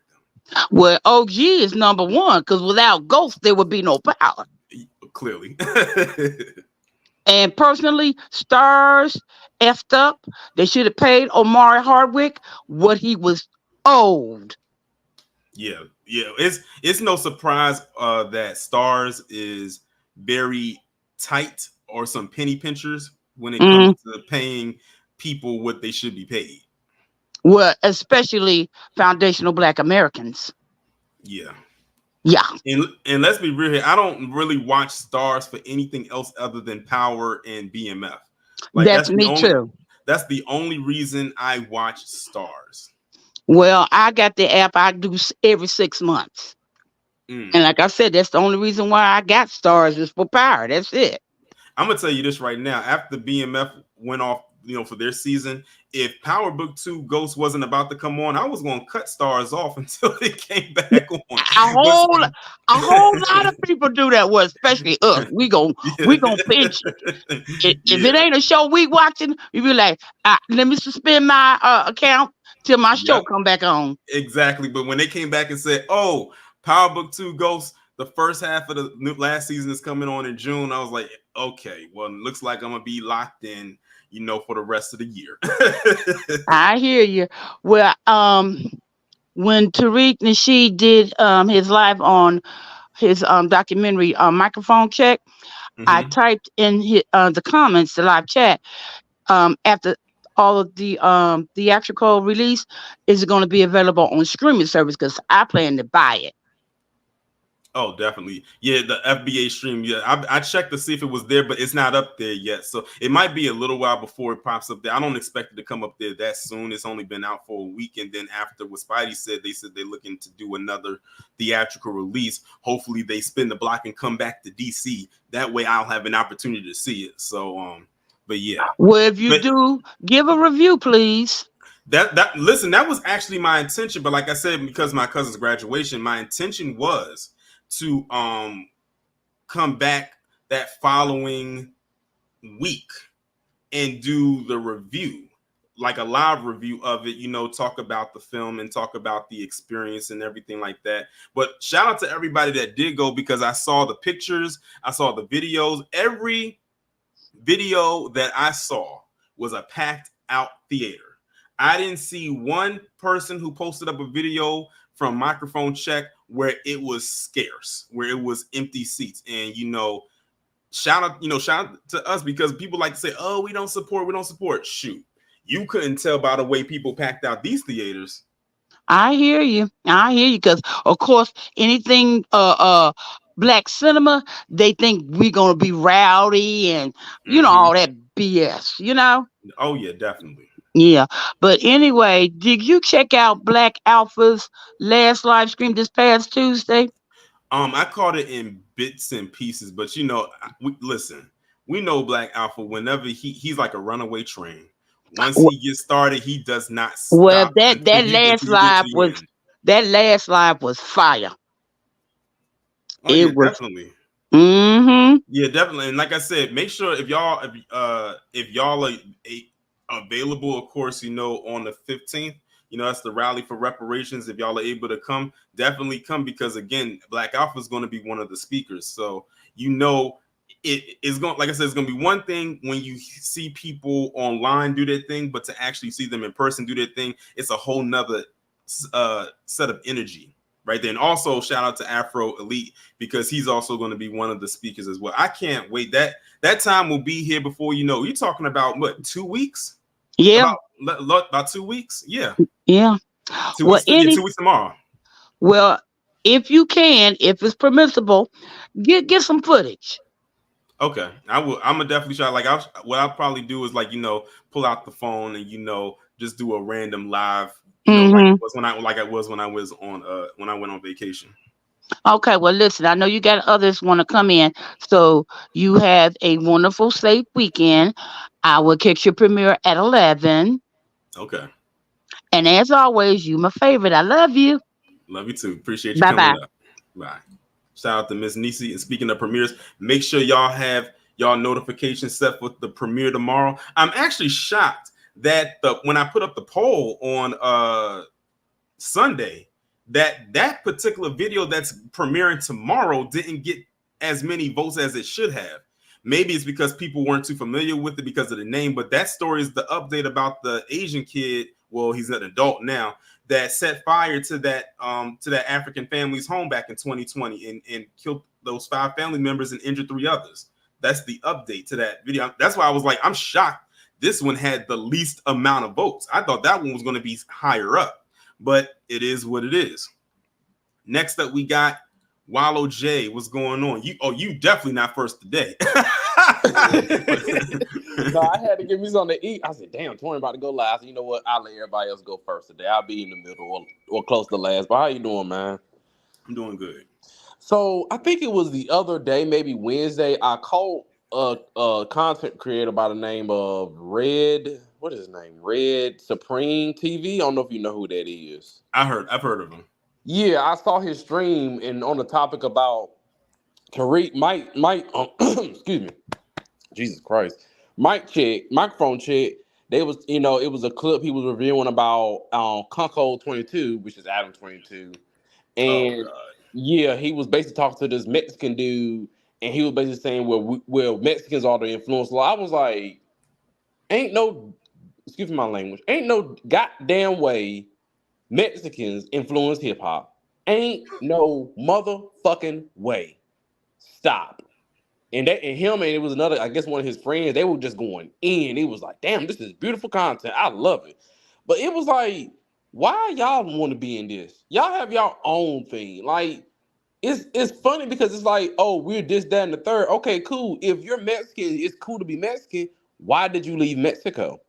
Well, OG is number one because without Ghost there would be no Power. them? Clearly. And personally, Stars effed up. They should have paid Omari Hardwick what he was owed. Yeah, yeah. It's no surprise that Stars is very tight or some penny pinchers when it comes Mm, to paying people what they should be paid. well, especially foundational Black Americans. Yeah. Yeah, And let's be real here. I don't really watch Stars for anything else other than Power and BMF. Like that's me too. that's the only reason I watch Stars. Well, I got the app I do every 6 months. Mm. And like I said, that's the only reason why I got Stars is for Power. That's it. I'm gonna tell you this right now. After BMF went off, for their season, if Power Book 2 Ghost wasn't about to come on, I was gonna cut Stars off until it came back on. A whole a whole lot of people do that. Well, especially us. We gonna pinch it. If it Yeah. ain't a show we watching, you be like, let me suspend my account till my show Yep. come back on. Exactly. But when they came back and said, "Oh, Power Book 2 Ghost, the first half of the last season is coming on in June," I was like, "Okay, well, it looks like I'm gonna be locked in, for the rest of the year." I hear you. Well, when Tariq Nasheed did his live on his documentary microphone check, I Hmm. typed in the comments, the live chat, after all of the theatrical release, is it going to be available on streaming service? Because I plan to buy it. Oh, definitely. Yeah, the FBA stream. Yeah, I checked to see if it was there, but it's not up there yet. So it might be a little while before it pops up there. I don't expect it to come up there that soon. It's only been out for a week. And then after what Spidey said, they said they're looking to do another theatrical release. Hopefully they spin the block and come back to DC. That way I'll have an opportunity to see it. So, but yeah. Well, if you But do, give a review, please. that listen, that was actually my intention. But like I said, because my cousin's graduation, my intention was to come back that following week and do the review, like a live review of it, talk about the film and talk about the experience and everything like that. But shout out to everybody that did go, because I saw the pictures, I saw the videos. Every video that I saw was a packed out theater. I didn't see one person who posted up a video from Microphone Check where it was scarce, where it was empty seats. And shout out to us, because people like to say, "Oh, we don't support." Shoot, you couldn't tell by the way people packed out these theaters. I hear you. Because of course, anything black cinema, they think we're gonna be rowdy and all that BS. Oh yeah, definitely. Yeah. But anyway, did you check out Black Alpha's last live stream this past Tuesday? I caught it in bits and pieces, but listen, we know Black Alpha. Whenever he's like a runaway train. Once he gets started, he does not Well, stop until that you last get live to the was end. that last live was fire. Oh It yeah, was. definitely. Mm-hmm. Yeah, definitely. And like I said, make sure if y'all are available, of course, on the 15th, that's the rally for reparations. If y'all are able to come, definitely come, because again, Black Alpha is going to be one of the speakers. So it is going, like I said, it's going to be one thing when you see people online do their thing, but to actually see them in person do their thing, it's a whole nother set of energy right there. And also shout out to Afro Elite, because he's also going to be one of the speakers as well. I can't wait. That time will be here before you're talking about what, 2 weeks? Yeah. About 2 weeks. Yeah. 2 Well, weeks. 2 weeks tomorrow. Well, if you can, if it's permissible, get some footage. Okay, I will. I'm gonna definitely try. Like, what I'll probably do is pull out the phone and just do a random live. Like it was when I was on when I went on vacation. Okay, well, listen, I know you got others want to come in, so you have a wonderful, safe weekend. I will catch your premiere at 11. Okay. And as always, you my favorite. I love you. Love you too. Appreciate you Bye-bye. coming up. Bye. Shout out to Miss Nisi. And speaking of premieres, make sure y'all have y'all notifications set for the premiere tomorrow. I'm actually shocked that when I put up the poll on Sunday, that particular video that's premiering tomorrow didn't get as many votes as it should have. Maybe it's because people weren't too familiar with it because of the name, but that story is the update about the Asian kid. Well, he's an adult now, that set fire to that African family's home back in 2020 and killed those 5 family members and injured 3 others. That's the update to that video. That's why I was like, I'm shocked this one had the least amount of votes. I thought that one was going to be higher up, but it is what it is. Next up, we got Wallow J. What's going on? You definitely not first today. No, I had to give me something to eat. I said, damn, Tony about to go last. You know what? I'll let everybody else go first today. I'll be in the middle or close to last. But how you doing, man? I'm doing good. So I think it was the other day, maybe Wednesday, I called a content creator by the name of Red. What is his name? Red Supreme TV. I don't know if you know who that is. I've heard of him. Yeah, I saw his stream and on the topic about Tariq excuse me. Jesus Christ. Microphone check. They was, it was a clip he was reviewing about Conco 22, which is Adam 22. And he was basically talking to this Mexican dude, and he was basically saying, well, Mexicans are the influence. I was like, excuse my language, ain't no goddamn way Mexicans influence hip hop. Ain't no motherfucking way. Stop. And him and it was another, I guess one of his friends, they were just going in. It was like, damn, this is beautiful content. I love it. But it was like, why y'all want to be in this? Y'all have y'all own thing. Like, it's funny because it's like, oh, we're this, that, and the third. Okay, cool. If you're Mexican, it's cool to be Mexican. Why did you leave Mexico?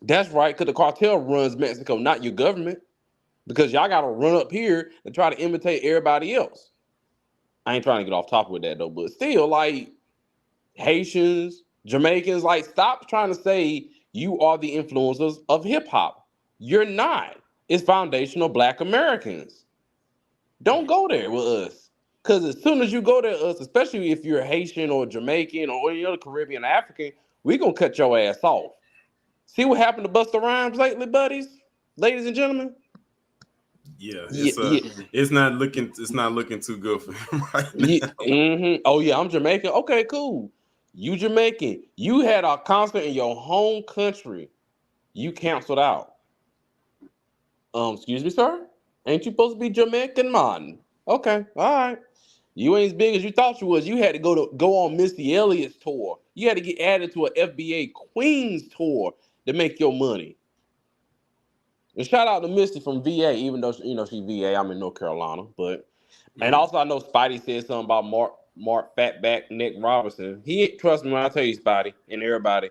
That's right, because the cartel runs Mexico, not your government. Because y'all got to run up here and try to imitate everybody else. I ain't trying to get off topic with that though, but still, like Haitians, Jamaicans, like stop trying to say you are the influencers of hip hop. You're not. It's foundational Black Americans. Don't go there with us. Because as soon as you go there with us, especially if you're Haitian or Jamaican or any other Caribbean or African, we going to cut your ass off. See what happened to Busta Rhymes lately, buddies? Ladies and gentlemen? Yeah, it's not looking too good for him right now. Oh yeah, I'm Jamaican. Okay, cool. You Jamaican. You had a concert in your home country. You canceled out. Excuse me, sir? Ain't you supposed to be Jamaican, man? Okay, all right. You ain't as big as you thought you was. You had to go on Missy Elliott's tour. You had to get added to an FBA Queens tour to make your money. And shout out to Misty from VA, even though she VA. I'm in North Carolina, but and also I know Spidey said something about Mark Fatback Nick Robinson. Trust me when I tell you, Spidey and everybody,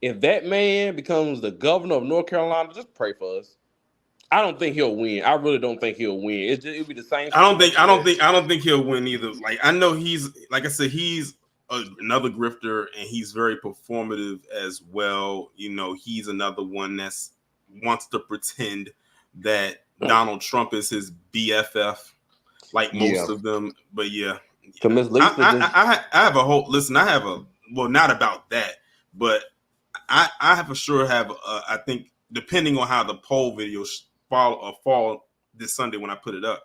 if that man becomes the governor of North Carolina, just pray for us. I don't think he'll win. I really don't think he'll win. It'll be the same. I don't think he'll win either. Like I know he's, like I said, he's another grifter and he's very performative as well. You know, he's another one that's wants to pretend that Donald Trump is his BFF, like most of them. But yeah, I have a whole listen. I have a not about that, but I have for sure have. I think depending on how the poll videos fall this Sunday when I put it up,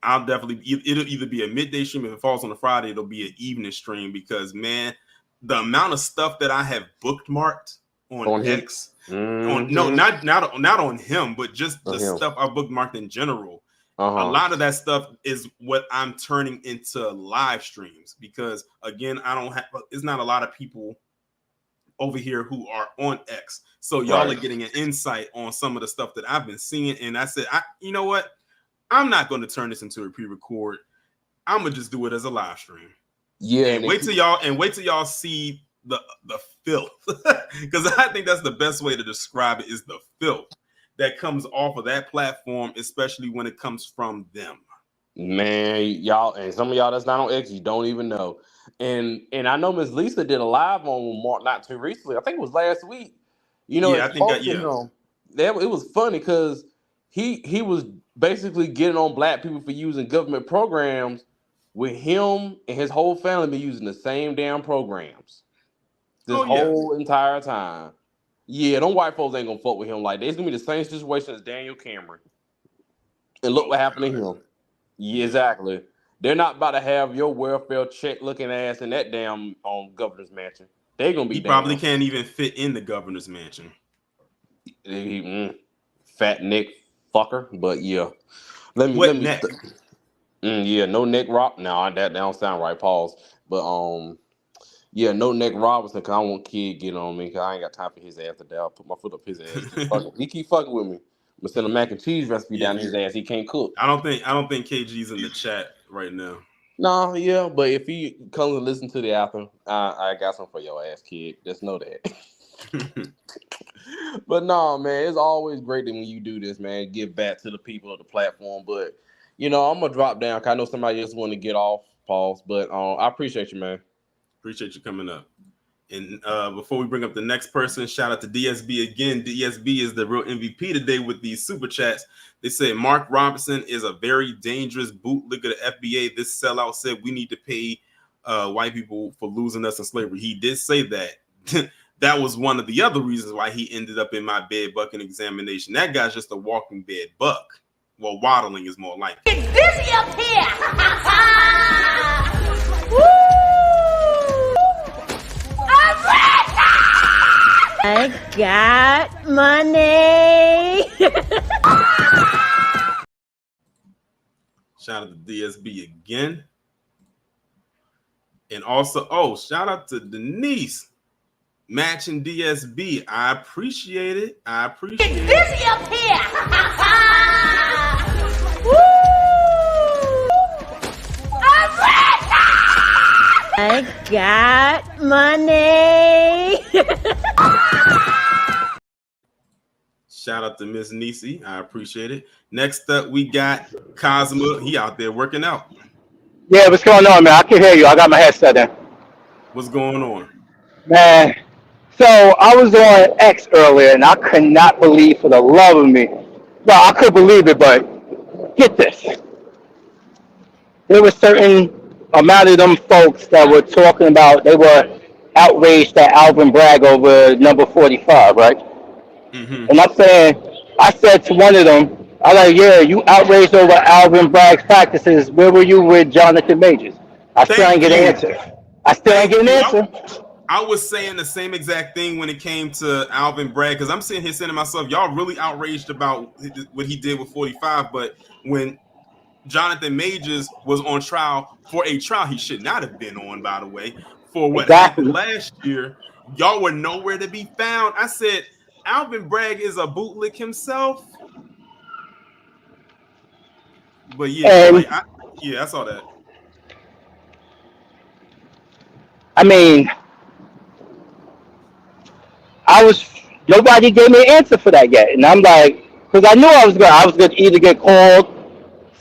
I'll definitely it'll either be a midday stream. If it falls on a Friday, it'll be an evening stream because man, the amount of stuff that I have bookmarked on X. Not on him, but just the stuff I bookmarked in general. A lot of that stuff is what I'm turning into live streams because again, it's not a lot of people over here who are on X. So y'all are getting an insight on some of the stuff that I've been seeing. And I said, you know what? I'm not going to turn this into a pre-record. I'm gonna just do it as a live stream. Yeah, and wait till y'all see the filth, because I think that's the best way to describe it is the filth that comes off of that platform, especially when it comes from them. Man, y'all, and some of y'all that's not on X, you don't even know. And I know Miss Lisa did a live on Mark not too recently. I think it was last week. You know, yeah, I think it was funny because he was basically getting on Black people for using government programs with him and his whole family been using the same damn programs this whole entire time. Yeah, them white folks ain't gonna fuck with him like that. It's gonna be the same situation as Daniel Cameron. And look what happened to him. Yeah, exactly. They're not about to have your welfare check looking ass in that damn governor's mansion. They're gonna be. He probably can't even fit in the governor's mansion. Fat neck fucker, but yeah. Let me. Neck? Yeah, no neck rock. No, that don't sound right. Pause. But yeah, no neck Robinson. Cause I don't want kid get on me. Cause I ain't got time for his ass today. I'll put my foot up his ass. He keep fucking with me. I'm gonna send a mac and cheese recipe down his ass. He can't cook. I don't think KG's in the chat right now. No, yeah, but if he comes and listen to the after, I got something for your ass, kid. Just know that. But no, man, it's always great that when you do this, man, give back to the people of the platform. But you know, I'm gonna drop down. Cause I know somebody else want to get off. Pause. But I appreciate you, man. Appreciate you coming up. And before we bring up the next person, shout out to DSB again. DSB is the real MVP today with these super chats. They say Mark Robinson is a very dangerous bootlegger to FBA. This sellout said we need to pay white people for losing us in slavery. He did say that. That was one of the other reasons why he ended up in my bed bucking examination. That guy's just a walking bed buck. Well, waddling is more like It's busy up here. Woo! I got money. Shout out to DSB again. And also, shout out to Denise matching DSB. I appreciate it. It's busy up here. got money. Shout out to Miss Nisi. I appreciate it. Next up, we got Cosmo. He out there working out. Yeah, what's going on, man? I can hear you. I got my headset in. What's going on? Man, so I was on X earlier, and I could not believe for the love of me. Well, I could believe it, but get this. There was certain amount of them folks that were talking about, they were outraged at Alvin Bragg over number 45, right? Mm-hmm. And I said to one of them, I like, yeah, you outraged over Alvin Bragg's practices. Where were you with Jonathan Majors? I still ain't get an answer. I was saying the same exact thing when it came to Alvin Bragg, because I'm sitting here saying to myself, y'all really outraged about what he did with 45, but when Jonathan Majors was on trial for a trial he should not have been on, by the way, for what happened last year, y'all were nowhere to be found. I said, Alvin Bragg is a bootlick himself. But yeah, I saw that. I mean, nobody gave me an answer for that yet, and I'm like, because I knew I was going to either get called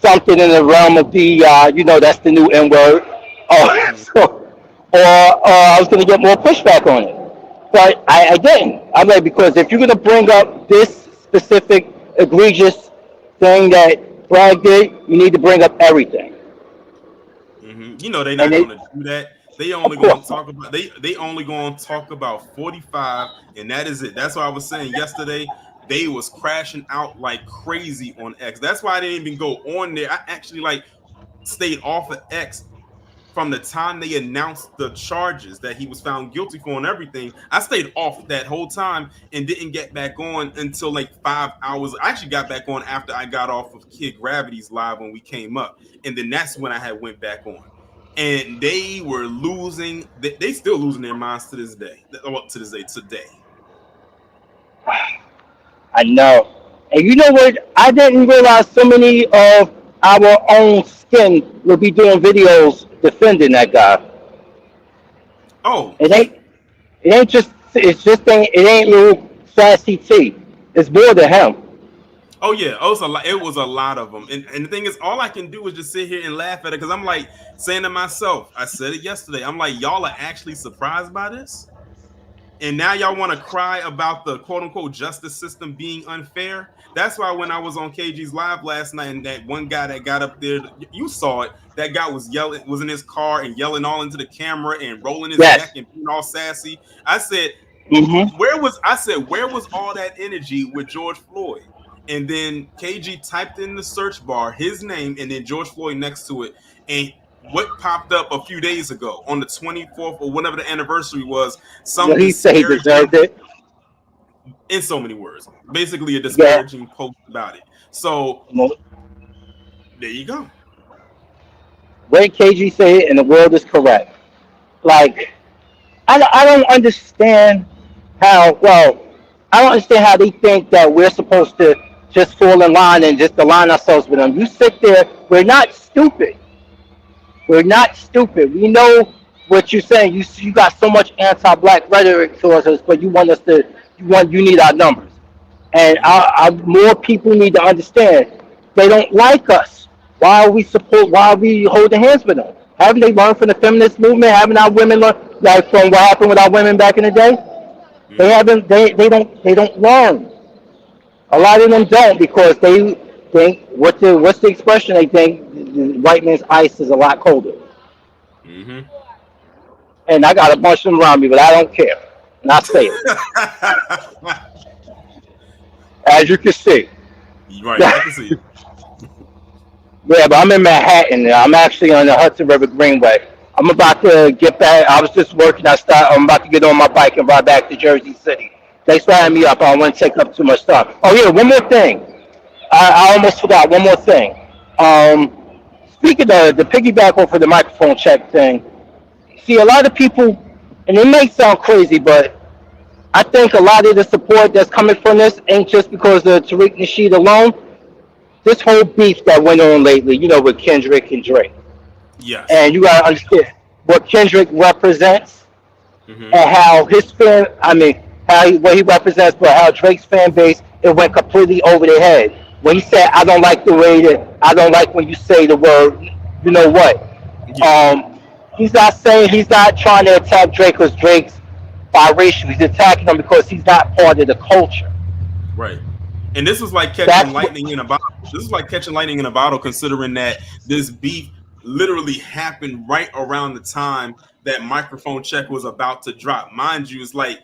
something in the realm of DEI, that's the new N word, or I was going to get more pushback on it. But I didn't. I'm like, because if you're going to bring up this specific egregious thing that Bragg did, you need to bring up everything. Mm-hmm. They're not going to do that. They only going to talk about they only going to talk about 45, and that is it. That's why I was saying yesterday they was crashing out like crazy on X. That's why I didn't even go on there. I actually stayed off of X from the time they announced the charges that he was found guilty for and everything. I stayed off that whole time and didn't get back on until like 5 hours. I actually got back on after I got off of Kid Gravity's live when we came up, and then that's when I had went back on. And they were losing. They still losing their minds to this day. Today. I know. And you know what? I didn't realize so many of our own skin would be doing videos defending that guy. Oh. It ain't little sassy T. It's more than him. Oh yeah, it was a lot of them, and the thing is, all I can do is just sit here and laugh at it, because I'm like saying to myself, I said it yesterday, I'm like, y'all are actually surprised by this, and now y'all want to cry about the quote unquote justice system being unfair. That's why when I was on KG's live last night, and that one guy that got up there, you saw it, that guy was in his car and yelling all into the camera and rolling his neck and being all sassy. I said, where was all that energy with George Floyd? And then KG typed in the search bar his name and then George Floyd next to it. And what popped up a few days ago on the 24th or whatever the anniversary was, some he said he deserved it. In so many words. Basically a disparaging post about it. So there you go. When KG say it and the world is correct. Like, I don't understand how they think that we're supposed to just fall in line and just align ourselves with them. You sit there. We're not stupid. We know what you're saying. You got so much anti-black rhetoric towards us, but you need our numbers. And more people need to understand they don't like us. Why are we holding hands with them? Haven't they learned from the feminist movement? Haven't our women learned from what happened with our women back in the day? They haven't. They don't learn. A lot of them don't, because they think what's the expression? They think the white man's ice is a lot colder. Mm-hmm. And I got a bunch of them around me, but I don't care. And I say it. As you can see. Right, I can see. Yeah, but I'm in Manhattan. I'm actually on the Hudson River Greenway. I'm about to get back. I was just working. I'm about to get on my bike and ride back to Jersey City. Thanks for having me up. I don't want to take up too much time. Oh, yeah, one more thing. I almost forgot one more thing. Speaking of the piggyback off of the microphone check thing, see, a lot of people, and it may sound crazy, but I think a lot of the support that's coming from this ain't just because of Tariq Nasheed alone. This whole beef that went on lately, with Kendrick and Drake. Yes. And you gotta understand, what Kendrick represents Mm-hmm. and how his fan, what he represents, but how Drake's fan base, it went completely over their head. When he said, I don't like the way that, I don't like when you say the word, you know what? Yeah. He's not trying to attack Drake because Drake's biracial. He's attacking him because he's not part of the culture. Right. And this was like catching That's what, lightning in a bottle. This is like catching lightning in a bottle, considering that this beef literally happened right around the time that Microphone Check was about to drop. Mind you, it's like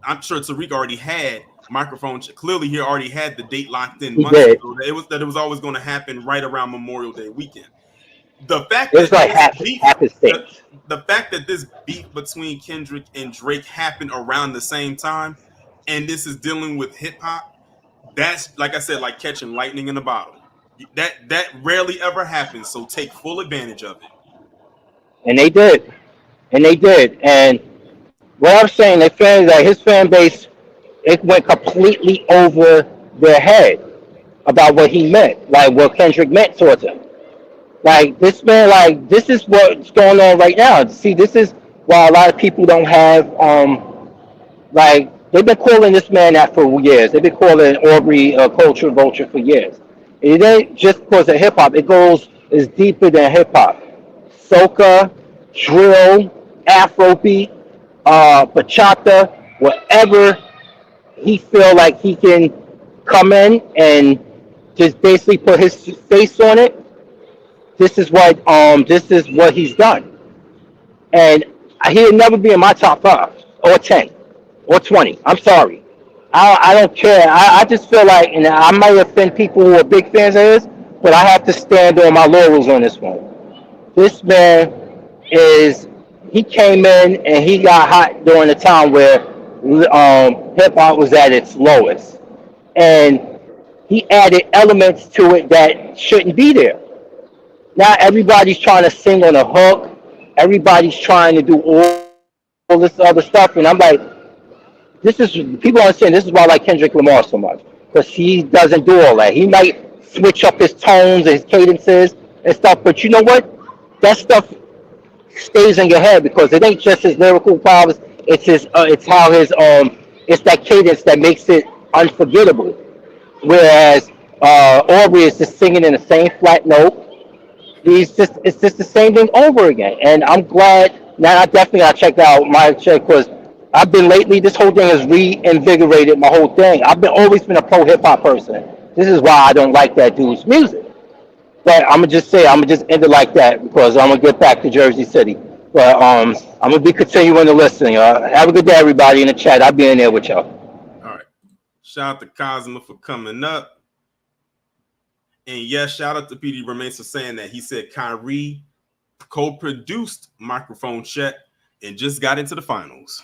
I'm sure Tariq already had Microphone Check. Clearly, he already had the date locked in he months did. ago. That it was always going to happen right around Memorial Day weekend. The fact It was that like this beef, half his stage. the fact that this beef between Kendrick and Drake happened around the same time, and this is dealing with hip hop, that's like I said, like catching lightning in a bottle. That rarely ever happens. So take full advantage of it. And they did. And they did. And what I'm saying, his fan base, it went completely over their head about what he meant, like what Kendrick meant towards him. Like this man, like this is what's going on right now. See, this is why a lot of people don't have like they've been calling this man that for years. They've been calling Aubrey a culture vulture for years. It ain't just because of hip hop. It goes is deeper than hip hop. Soca, drill, Afrobeat, bachata, whatever he feel like he can come in and just basically put his face on it. This is what he's done, and he'll never be in my top 5 or 10 or 20. I'm sorry, I don't care. I just feel like, and I might offend people who are big fans of his, but I have to stand on my laurels on this one. This man is he came in and he got hot during the time where hip hop was at its lowest, and he added elements to it that shouldn't be there. Now everybody's trying to sing on a hook. Everybody's trying to do all this other stuff, and I'm like, this is people understand. This is why I like Kendrick Lamar so much because he doesn't do all that. He might switch up his tones and his cadences and stuff, but you know what? That stuff stays in your head because it ain't just his lyrical powers. It's how his it's that cadence that makes it unforgettable. Whereas Aubrey is just singing in the same flat note. It's just the same thing over again. And I'm glad now. I definitely gotta check out my check because I've been lately. This whole thing has reinvigorated my whole thing. I've been always been a pro hip hop person. This is why I don't like that dude's music. But I'm gonna just end it like that because I'm gonna get back to Jersey City. But I'm gonna be continuing to listen. Have a good day, everybody in the chat. I'll be in there with y'all. All right. Shout out to Cosmo for coming up. And yes, shout out to PD Remains for saying that. He said Kyrie co-produced Microphone Check and just got into the finals.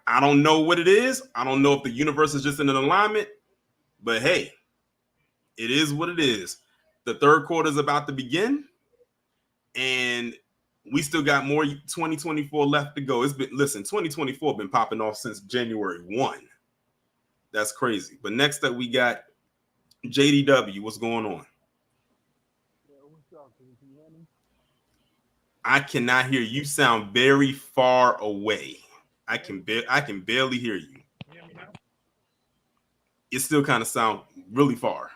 I don't know what it is. I don't know if the universe is just in an alignment, but hey, it is what it is. The third quarter is about to begin, and we still got more 2024 left to go. 2024 been popping off since January 1. That's crazy. But next up, we got JDW. What's going on? I cannot hear you. Sound very far away. I can barely hear you. It still kind of sound really far.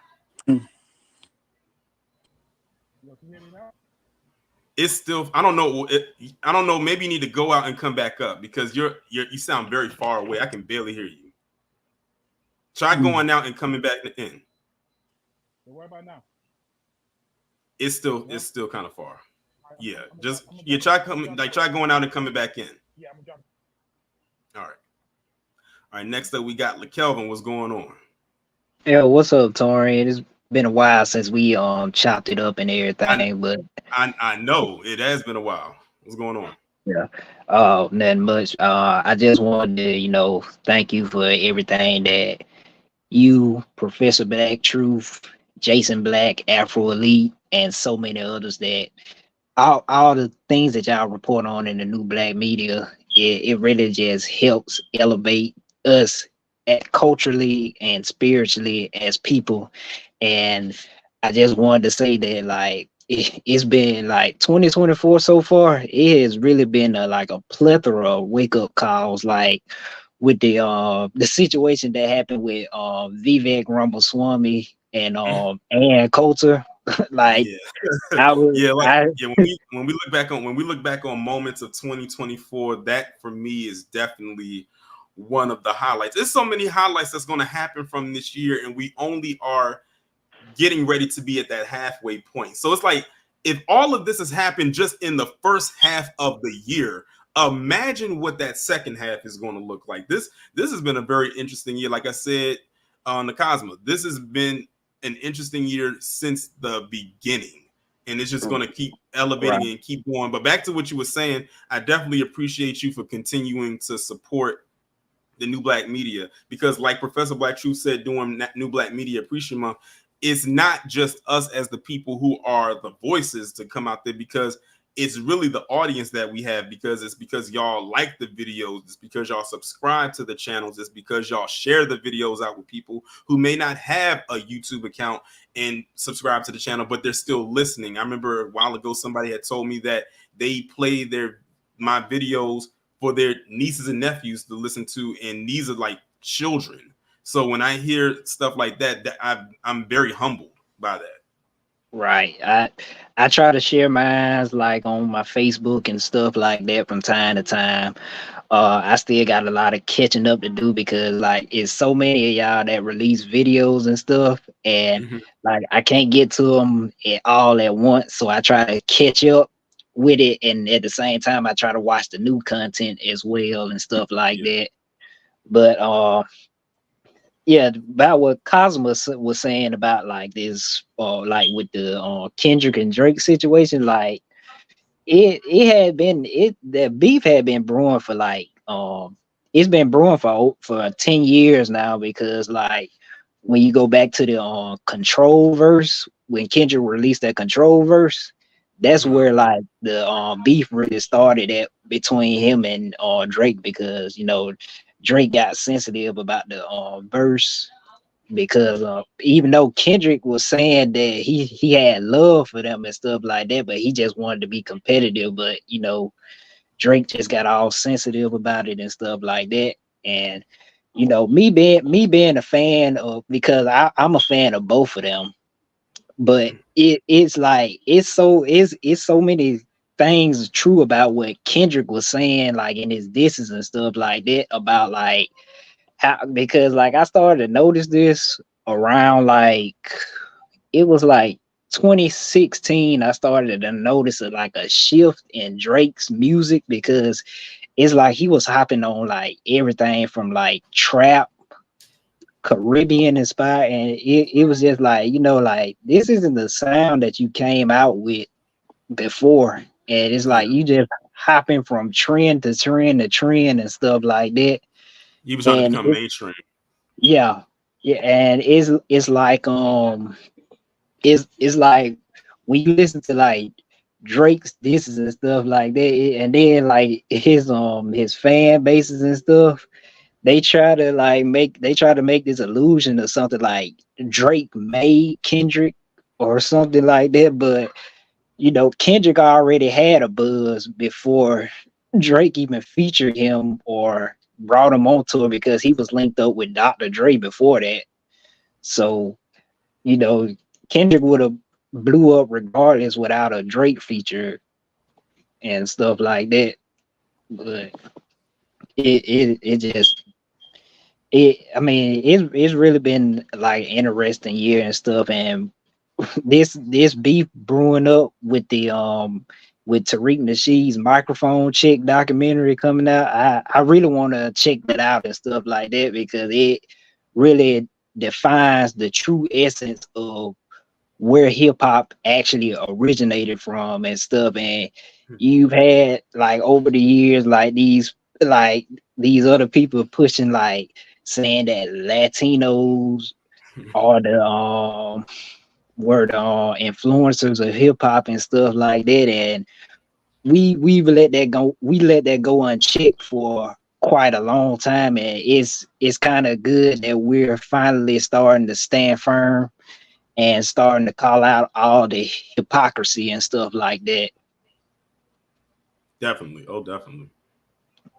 It's still. I don't know. I don't know. Maybe you need to go out and come back up because you sound very far away. I can barely hear you. Try going out and coming back in. What about now? It's still kind of far. Yeah, try going out and coming back in. Yeah, I'm jumping. All right. Next up, we got LaKelvin. What's going on? Yeah, what's up, Tori? It's been a while since we chopped it up and everything, but I know it has been a while. What's going on? Yeah. Nothing much. I just wanted to, thank you for everything that you, Professor Black Truth, Jason Black, Afro Elite, and so many others that all the things that y'all report on in the new black media, it really just helps elevate us culturally and spiritually as people. And I just wanted to say that, like, it's been like 2024 so far. It has really been like a plethora of wake up calls, like with the situation that happened with Vivek Ramaswamy and Coulter. Like Yeah. I was Yeah, like I yeah, when we look back on moments of 2024, that for me is definitely one of the highlights. There's so many highlights that's going to happen from this year, and we only are getting ready to be at that halfway point. So it's like if all of this has happened just in the first half of the year, imagine what that second half is going to look like. This has been a very interesting year. Like I said on the Cosmo, this has been an interesting year since the beginning. And it's just going to keep elevating right. and keep going. But back to what you were saying, I definitely appreciate you for continuing to support the New Black Media, because like Professor Black Truth said during New Black Media Appreciation Month, it's not just us as the people who are the voices to come out there, because it's really the audience that we have, because it's because y'all like the videos, it's because y'all subscribe to the channels, it's because y'all share the videos out with people who may not have a YouTube account and subscribe to the channel, but they're still listening. I remember a while ago somebody had told me that they play my videos for their nieces and nephews to listen to, and these are like children. So when I hear stuff like that, I'm very humbled by that. Right. I try to share mine like on my Facebook and stuff like that from time to time. I still got a lot of catching up to do because like it's so many of y'all that release videos and stuff, and Mm-hmm. like I can't get to them all at once, so I try to catch up with it, and at the same time I try to watch the new content as well and stuff like Yeah. that. But yeah, about what Cosmos was saying about like this, like with the Kendrick and Drake situation, like it had been the beef had been brewing for like it's been brewing for 10 years now, because like when you go back to the Control verse, when Kendrick released that Control verse, that's Mm-hmm. where like the beef really started at between him and Drake, because Drake got sensitive about the verse, because even though Kendrick was saying that he had love for them and stuff like that, but he just wanted to be competitive. But Drake just got all sensitive about it and stuff like that. And me being a fan of, because I'm a fan of both of them, but it's like it's so many things true about what Kendrick was saying, like in his disses and stuff like that, about like how, because like I started to notice this around like it was like 2016. I started to notice like a shift in Drake's music, because it's like he was hopping on like everything from like trap, Caribbean inspired, and it was just like, like this isn't the sound that you came out with before. And it's like Yeah. you just hopping from trend to trend to trend and stuff like that. You was trying to And become mainstream. yeah, yeah, and it's like it's like when you listen to like Drake's disses and stuff like that, and then like his fan bases and stuff, they try to make this illusion of something like Drake made Kendrick or something like that, but Kendrick already had a buzz before Drake even featured him or brought him onto it, because he was linked up with Dr. Dre before that. So, you know, Kendrick would have blew up regardless without a Drake feature and stuff like that. But it just I mean it's really been like interesting year and stuff, and this beef brewing up with Tariq Nasheed's Microphone Check documentary coming out. I really want to check that out and stuff like that, because it really defines the true essence of where hip hop actually originated from and stuff. And you've had like over the years like these other people pushing, like saying that Latinos are the were the influencers of hip hop and stuff like that, and we let that go unchecked for quite a long time, and it's kind of good that we're finally starting to stand firm and starting to call out all the hypocrisy and stuff like that. Definitely. Oh, definitely.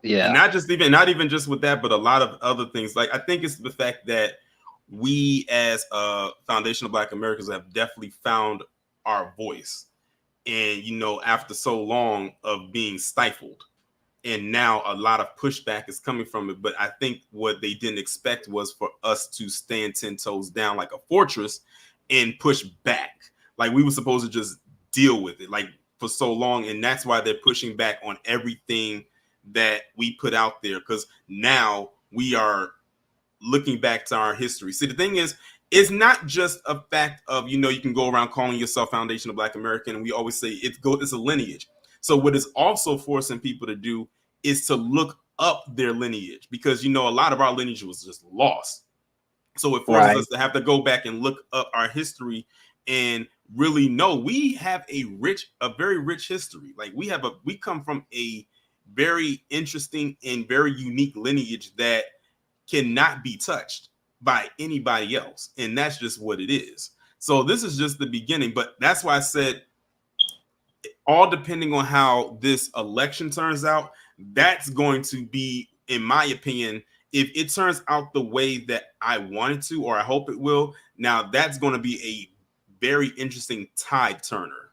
Yeah. And not even just with that, but a lot of other things. Like I think it's the fact that we as Foundation of Black Americans have definitely found our voice. And after so long of being stifled, and now a lot of pushback is coming from it. But I think what they didn't expect was for us to stand 10 toes down like a fortress and push back. Like we were supposed to just deal with it like for so long. And that's why they're pushing back on everything that we put out there, because now we are looking back to our history. See, the thing is, it's not just a fact of, you can go around calling yourself Foundation of Black American. And we always say it's a lineage. So what it's also forcing people to do is to look up their lineage, because, a lot of our lineage was just lost. So it forces us to have to go back and look up our history and really know we have a very rich history. Like we come from a very interesting and very unique lineage that cannot be touched by anybody else. And that's just what it is. So this is just the beginning. But that's why I said, all depending on how this election turns out, that's going to be, in my opinion, if it turns out the way that I want it to, or I hope it will, now that's going to be a very interesting tide turner,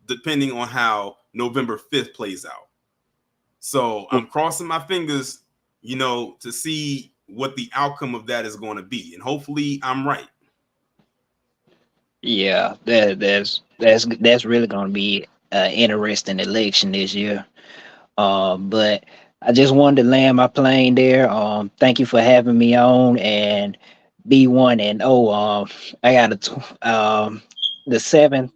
depending on how November 5th plays out. So I'm crossing my fingers, to see what the outcome of that is going to be. And hopefully I'm right. Yeah, that's really going to be an interesting election this year. But I just wanted to land my plane there. Thank you for having me on, and B1 and I got the 7th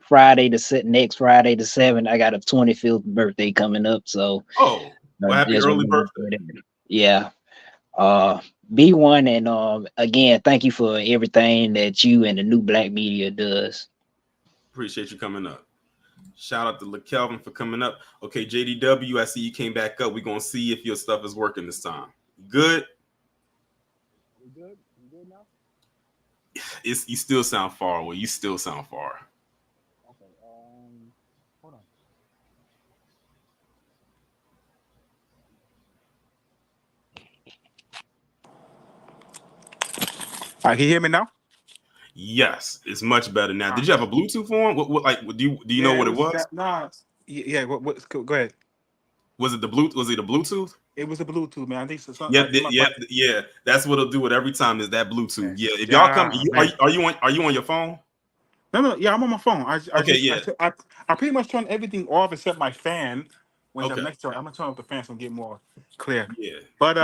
Friday, next Friday the 7th. I got a 25th birthday coming up, so happy early birthday. Yeah. B1 and again, thank you for everything that you and the New Black Media does. Appreciate you coming up. Shout out to LaKelvin for coming up. Okay, JDW, I see you came back up. We're gonna see if your stuff is working this time. Good? You good? You good now? You still sound far away. You still sound far. Okay, hold on. All right, can you hear me now? Yes, it's much better now. Did you have a Bluetooth on? What do you know what it was? Yeah. Go ahead. Was it the Bluetooth? It was a Bluetooth, man. I think so. Yeah. That's what'll do it every time. Is that Bluetooth? Yeah. If Yeah, y'all come, are you on your phone? No. Yeah, I'm on my phone. I pretty much turned everything off except my fan. When the next time, I'm gonna turn off the fan so I can get more clear. Yeah. But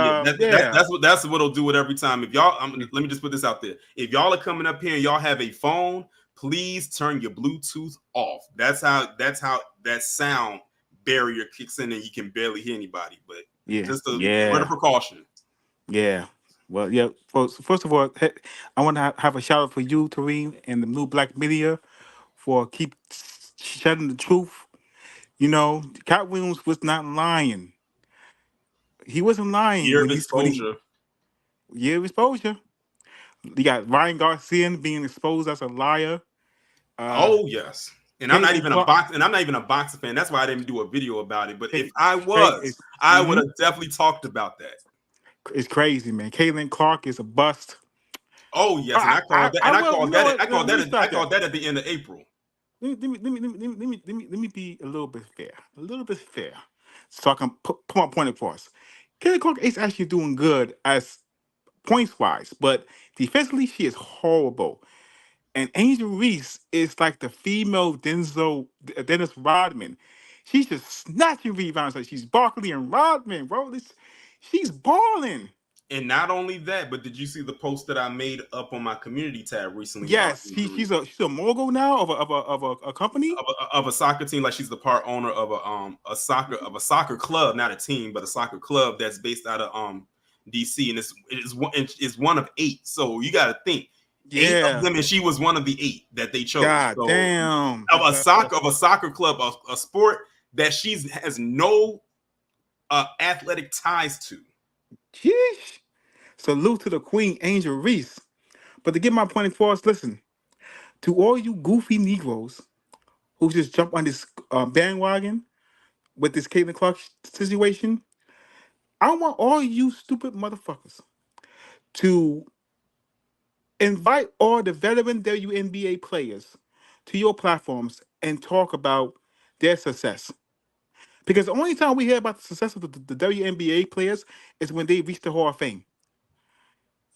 that's what'll do it every time. If y'all, let me just put this out there. If y'all are coming up here and y'all have a phone, please turn your Bluetooth off. That's how that sound barrier kicks in and you can barely hear anybody. But just a word of precaution. Yeah. Well, yeah. First of all, I want to have a shout out for you, Tareem, and the New Black Media for keep shedding the truth. Cat Williams was not lying. He wasn't lying. Year of exposure. Year of exposure. You got Ryan Garcia being exposed as a liar. Oh yes. And I'm not even a boxer fan. That's why I didn't do a video about it. But if I was, I would have definitely talked about that. It's crazy, man. Caitlin Clark is a bust. Oh yes, and I called that at the end of April. Let me be a little bit fair, so I can put my point across. Caitlin Clark is actually doing good as points wise, but defensively she is horrible. And Angel Reese is like the female Dennis Rodman. She's just snatching rebounds like she's Barkley and Rodman, bro. She's balling. And not only that, but did you see the post that I made up on my community tab recently? Yes, she's a mogul now of a company of a soccer team. Like she's the part owner of a soccer club, not a team, but a soccer club that's based out of DC, and it's one of 8. So you got to think. 8 of them, and she was one of the 8 that they chose. God damn! Of a soccer club, a sport that she has no athletic ties to. Sheesh. Salute to the Queen, Angel Reese. But to get my point across, listen, To all you goofy Negroes who just jump on this bandwagon with this Caitlin Clark situation, I want all you stupid motherfuckers to invite all the veteran WNBA players to your platforms and talk about their success. Because the only time we hear about the success of the WNBA players is when they reach the Hall of Fame.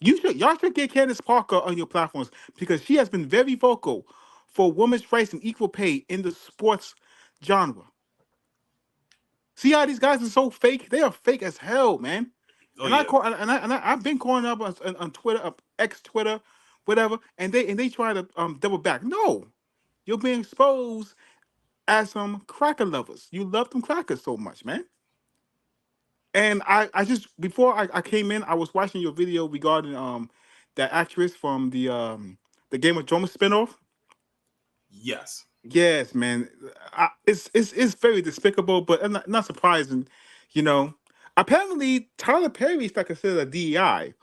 Y'all should get Candace Parker on your platforms because she has been very vocal for women's rights and equal pay in the sports genre. See how these guys are so fake? They are fake as hell, man. Oh And I yeah. call and I've been calling up on Twitter, X Twitter, whatever, and they try to double back. No, you're being exposed as some cracker lovers. You love them crackers so much, man. And I just before I came in, I was watching your video regarding that actress from the Game of Thrones spinoff. Yes. Yes, man. It's very despicable, but not surprising, you know. Apparently, Tyler Perry is not considered a DEI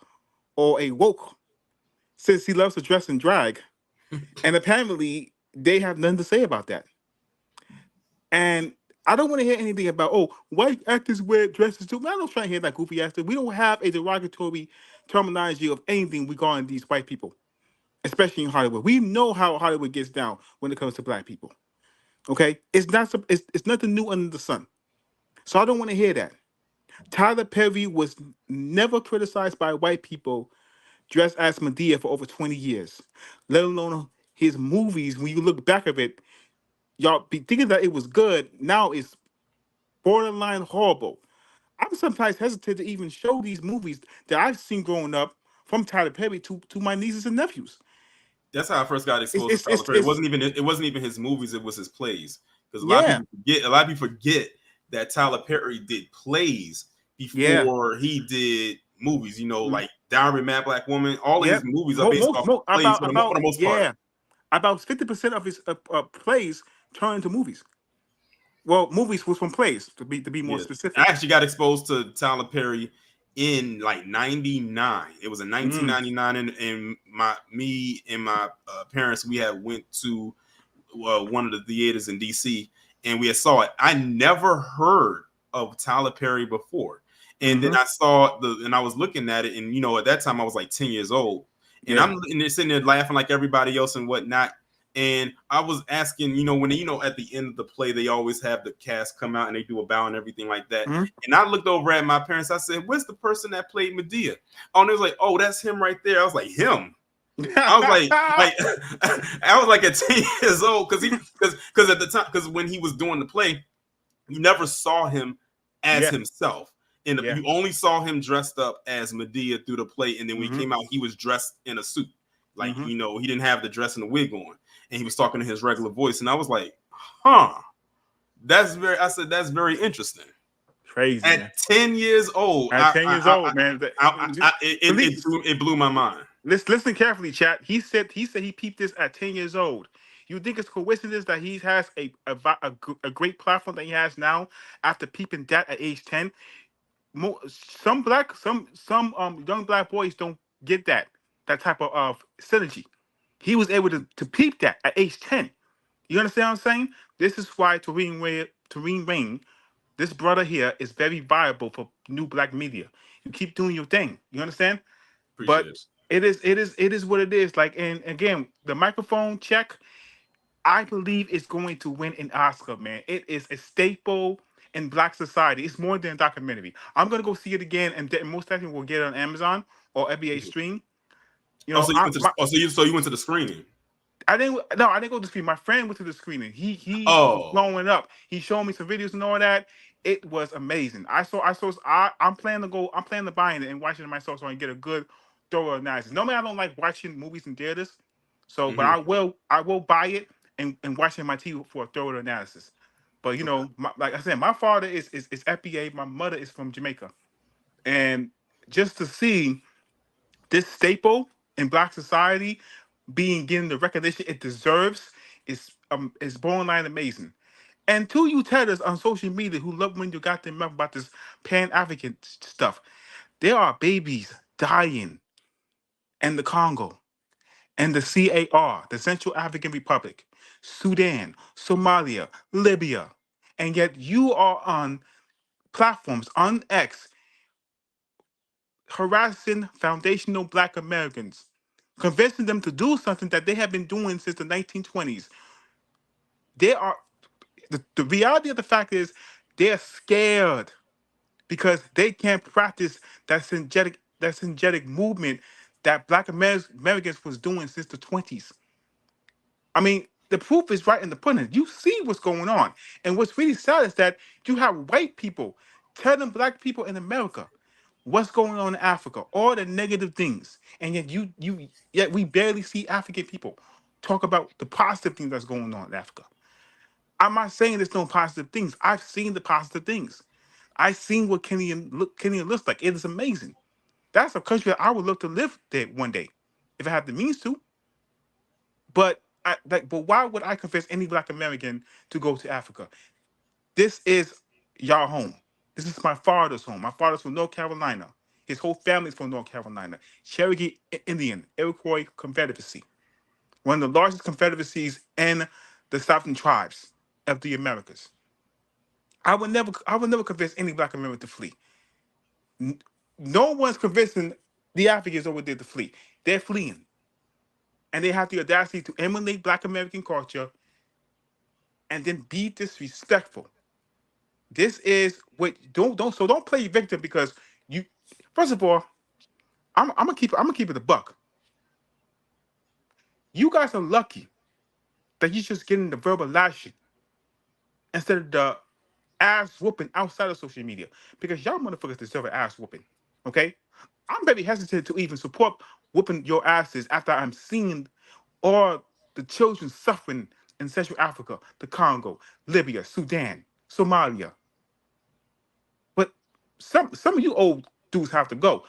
or a woke since he loves to dress and drag, and apparently they have nothing to say about that. And I don't want to hear anything about white actors wear dresses too. Man, I don't try to hear that goofy ass thing. We don't have a derogatory terminology of anything regarding these white people, especially in Hollywood. We know how Hollywood gets down when it comes to black people. Okay, it's nothing new under the sun. So I don't want to hear that. Tyler Perry was never criticized by white people dressed as Medea for over 20 years, let alone his movies. When you look back of it, y'all be thinking that it was good. Now it's borderline horrible. I'm sometimes hesitant to even show these movies that I've seen growing up from Tyler Perry to my nieces and nephews. That's how I first got It's exposed to it's Tyler it's, Perry. it's It wasn't even his movies, it was his plays. Because yeah, a lot of people forget that Tyler Perry did plays yeah. before he did movies, Mm, like Diary of a Mad Black Woman. All of his yep. movies are based off of Most plays for the most part. yeah, about 50% of his plays turn into movies. Well, movies was from plays to be more Yeah. I specific. actually got exposed to Tyler Perry in like 99. It was in Mm, 1999 and me and my parents we had went to one of the theaters in DC and we had saw it. I never heard of Tyler Perry before. And then mm-hmm. I saw and I was looking at it and at that time I was like 10 years old. And Yeah. I'm sitting there laughing like everybody else and whatnot. And I was asking, when at the end of the play, they always have the cast come out and they do a bow and everything like that. Mm-hmm. And I looked over at my parents. I said, "Where's the person that played Medea?" Oh, and they was like, "Oh, that's him right there." I was like, "Him." I was like I was like at 10 years old because at the time when he was doing the play, you never saw him as Yeah. himself. And Yeah. you only saw him dressed up as Medea through the play. And then when he Mm-hmm. came out, he was dressed in a suit. Like, Mm-hmm. he didn't have the dress and the wig on. And he was talking in his regular voice. And I was like, huh. I said, that's very interesting. Crazy, At man. 10 years old, At 10 years old, man. it blew my mind. Listen carefully, chat. He peeped this at 10 years old. You think it's coincidence that he has a great platform that he has now after peeping that at age 10? Some young black boys don't get that type of synergy. He was able to peep that at age 10. You understand what I'm saying? This is why Tareen Rain, this brother here, is very viable for new black media. You keep doing your thing. You understand? Appreciate But it. it is what it is. Like, and again, the microphone check, I believe it's going to win an Oscar, man. It is a staple in black society. It's more than a documentary. I'm gonna go see it again, and most likely we'll get it on Amazon or FBA Mhm. stream. You Oh, know, so you went to you went to the screening. I didn't go to the screening. My friend went to the screening. He was Oh, blowing up. He showed me some videos and all that. It was amazing. I'm planning to go. I'm planning to buy it and watch it myself so I can get a good thorough analysis. Normally I don't like watching movies in theaters, but hmm I will buy it and watch it on my TV for a thorough analysis. But like I said, my father is FBA. My mother is from Jamaica, and just to see this staple in black society being given the recognition it deserves is borderline amazing. And to you tellers on social media who love when you got them mouth about this Pan African stuff, there are babies dying in the Congo. and the CAR, the Central African Republic, Sudan, Somalia, Libya, and yet you are on platforms on X harassing foundational Black Americans, convincing them to do something that they have been doing since the 1920s. They are the reality of the fact is they're scared because they can't practice that synergetic movement that Black Americans was doing since the 20s. I mean, the proof is right in the pudding. You see what's going on. And what's really sad is that you have white people telling Black people in America what's going on in Africa, all the negative things. And yet we barely see African people talk about the positive things that's going on in Africa. I'm not saying there's no positive things. I've seen the positive things. I've seen what Kenya looks like. It is amazing. That's a country that I would love to live there one day, if I have the means to. But but why would I convince any Black American to go to Africa? This is y'all home. This is my father's home. My father's from North Carolina. His whole family's from North Carolina. Cherokee Indian, Iroquois Confederacy, one of the largest confederacies in the Southern tribes of the Americas. I would never convince any Black American to flee. No one's convincing the Africans over there to flee. They're fleeing. And they have the audacity to emulate Black American culture and then be disrespectful. This is what don't play victim because you. First of all, I'm gonna keep it a buck. You guys are lucky that you just getting the verbal lashing instead of the ass whooping outside of social media, because y'all motherfuckers deserve an ass whooping. Okay, I'm very hesitant to even support whooping your asses after I'm seeing all the children suffering in Central Africa, the Congo, Libya, Sudan, Somalia. But some of you old dudes have to go.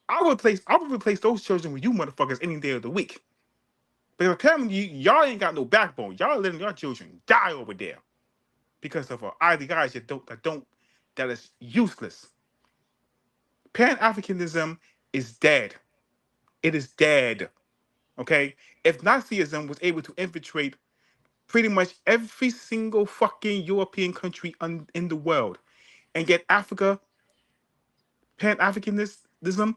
I would replace those children with you motherfuckers any day of the week. Because apparently y'all ain't got no backbone. Y'all letting your children die over there because of an ideology that is useless. Pan-Africanism is dead. It is dead. Okay? If Nazism was able to infiltrate pretty much every single fucking European country in the world and get Africa, Pan-Africanism,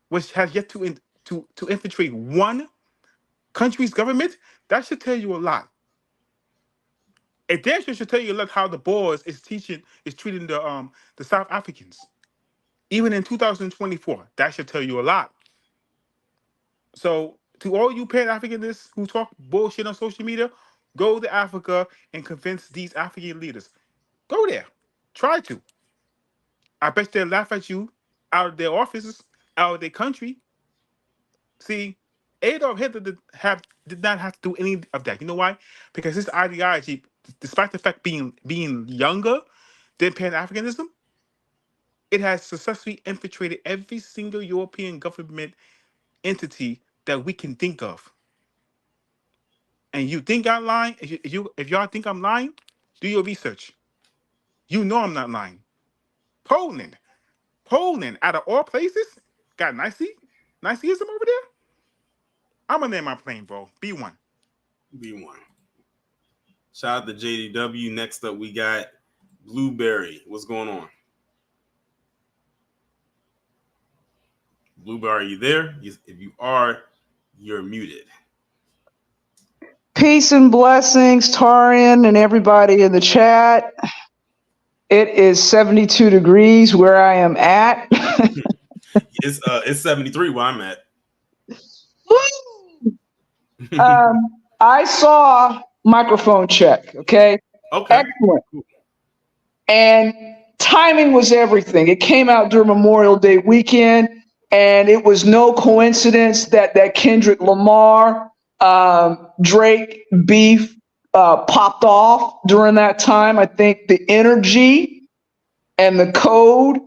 which has yet to infiltrate one country's government, that should tell you a lot. It damn sure should tell you a lot how the Boers is treating the South Africans. Even in 2024, that should tell you a lot. So to all you Pan-Africanists who talk bullshit on social media, go to Africa and convince these African leaders. Go there. Try to. I bet they'll laugh at you out of their offices, out of their country. See, Adolf Hitler did not have to do any of that. You know why? Because his ideology, despite the fact being younger than Pan-Africanism, it has successfully infiltrated every single European government entity that we can think of. And you think I'm lying? If y'all think I'm lying, do your research. You know I'm not lying. Poland, out of all places, got Nazism over there. I'm gonna name my plane, bro. B1. B1. Shout out to JDW. Next up, we got Blueberry. What's going on? Blueberry, are you there? If you are, you're muted. Peace and blessings, Tarian and everybody in the chat. It is 72 degrees where I am at. It's 73 where I'm at. I saw microphone check. Okay. Excellent. And timing was everything. It came out during Memorial Day weekend, and it was no coincidence that Kendrick Lamar, Drake beef popped off during that time. I think the energy and the code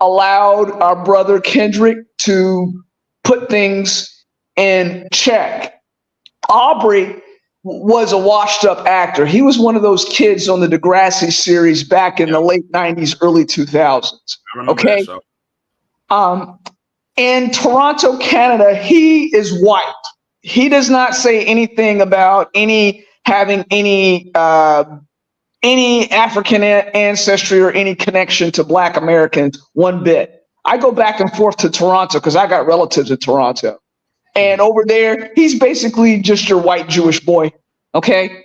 allowed our brother Kendrick to put things in check. Aubrey was a washed-up actor. He was one of those kids on the Degrassi series back in the late 90s, early 2000s. I remember that show. in Toronto, Canada, he is white. He does not say anything about having any African ancestry or any connection to Black Americans one bit. I go back and forth to Toronto because I got relatives in Toronto. And over there, he's basically just your white Jewish boy. Okay.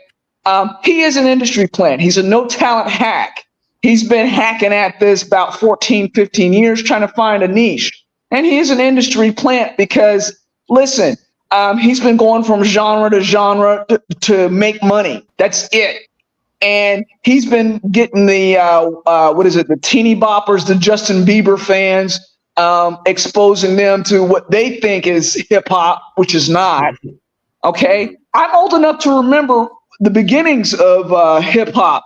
He is an industry plant. He's a no talent hack. He's been hacking at this about 14, 15 years, trying to find a niche. And he is an industry plant because, listen, he's been going from genre to genre to make money. That's it. And he's been getting the, the teeny boppers, the Justin Bieber fans, exposing them to what they think is hip hop, which is not. Okay. I'm old enough to remember the beginnings of hip hop.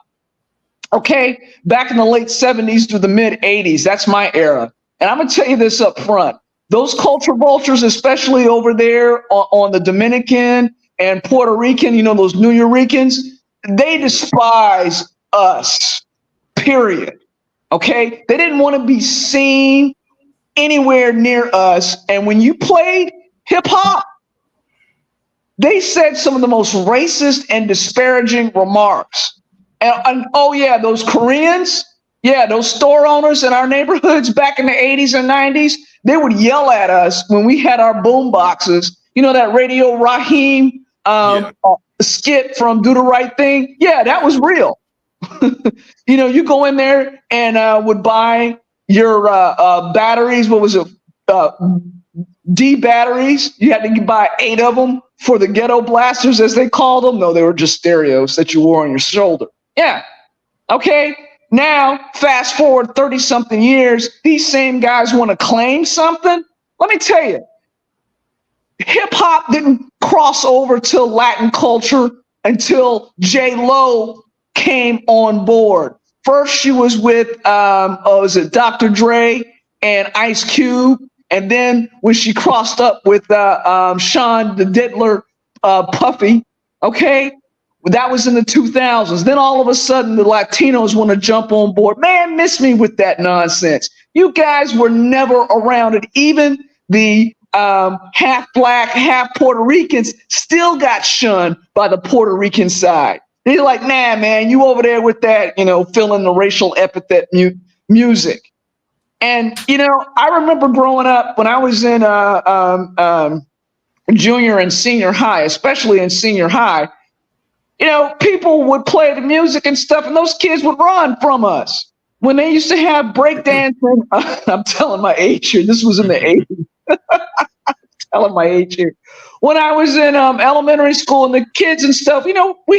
Okay. Back in the late 70s to the mid 80s. That's my era. And I'm going to tell you this up front. Those culture vultures, especially over there on the Dominican and Puerto Rican, those New Yorkers, they despise us, period. Okay? They didn't want to be seen anywhere near us. And when you played hip hop, they said some of the most racist and disparaging remarks. And oh yeah, those Koreans, yeah, those store owners in our neighborhoods back in the 80s and 90s, they would yell at us when we had our boom boxes. That Radio Raheem skit from Do the Right Thing. Yeah, that was real. You go in there and would buy your batteries. What was it? D batteries. You had to buy 8 of them for the ghetto blasters, as they called them. No, they were just stereos that you wore on your shoulder. Yeah. Okay. Now, fast forward 30-something years, these same guys want to claim something. Let me tell you, hip-hop didn't cross over to Latin culture until J-Lo came on board. First, she was with, Dr. Dre and Ice Cube. And then when she crossed up with Sean the Diddler Puffy, okay, that was in the 2000s. Then all of a sudden, the Latinos want to jump on board. Man, miss me with that nonsense. You guys were never around it. Even the half Black, half Puerto Ricans still got shunned by the Puerto Rican side. They're like, nah, man, you over there with that, filling the racial epithet music. And, I remember growing up when I was in junior and senior high, especially in senior high, people would play the music and stuff, and those kids would run from us. When they used to have breakdancing, I'm telling my age here. This was in the 80s. Telling my age here. When I was in elementary school and the kids and stuff, we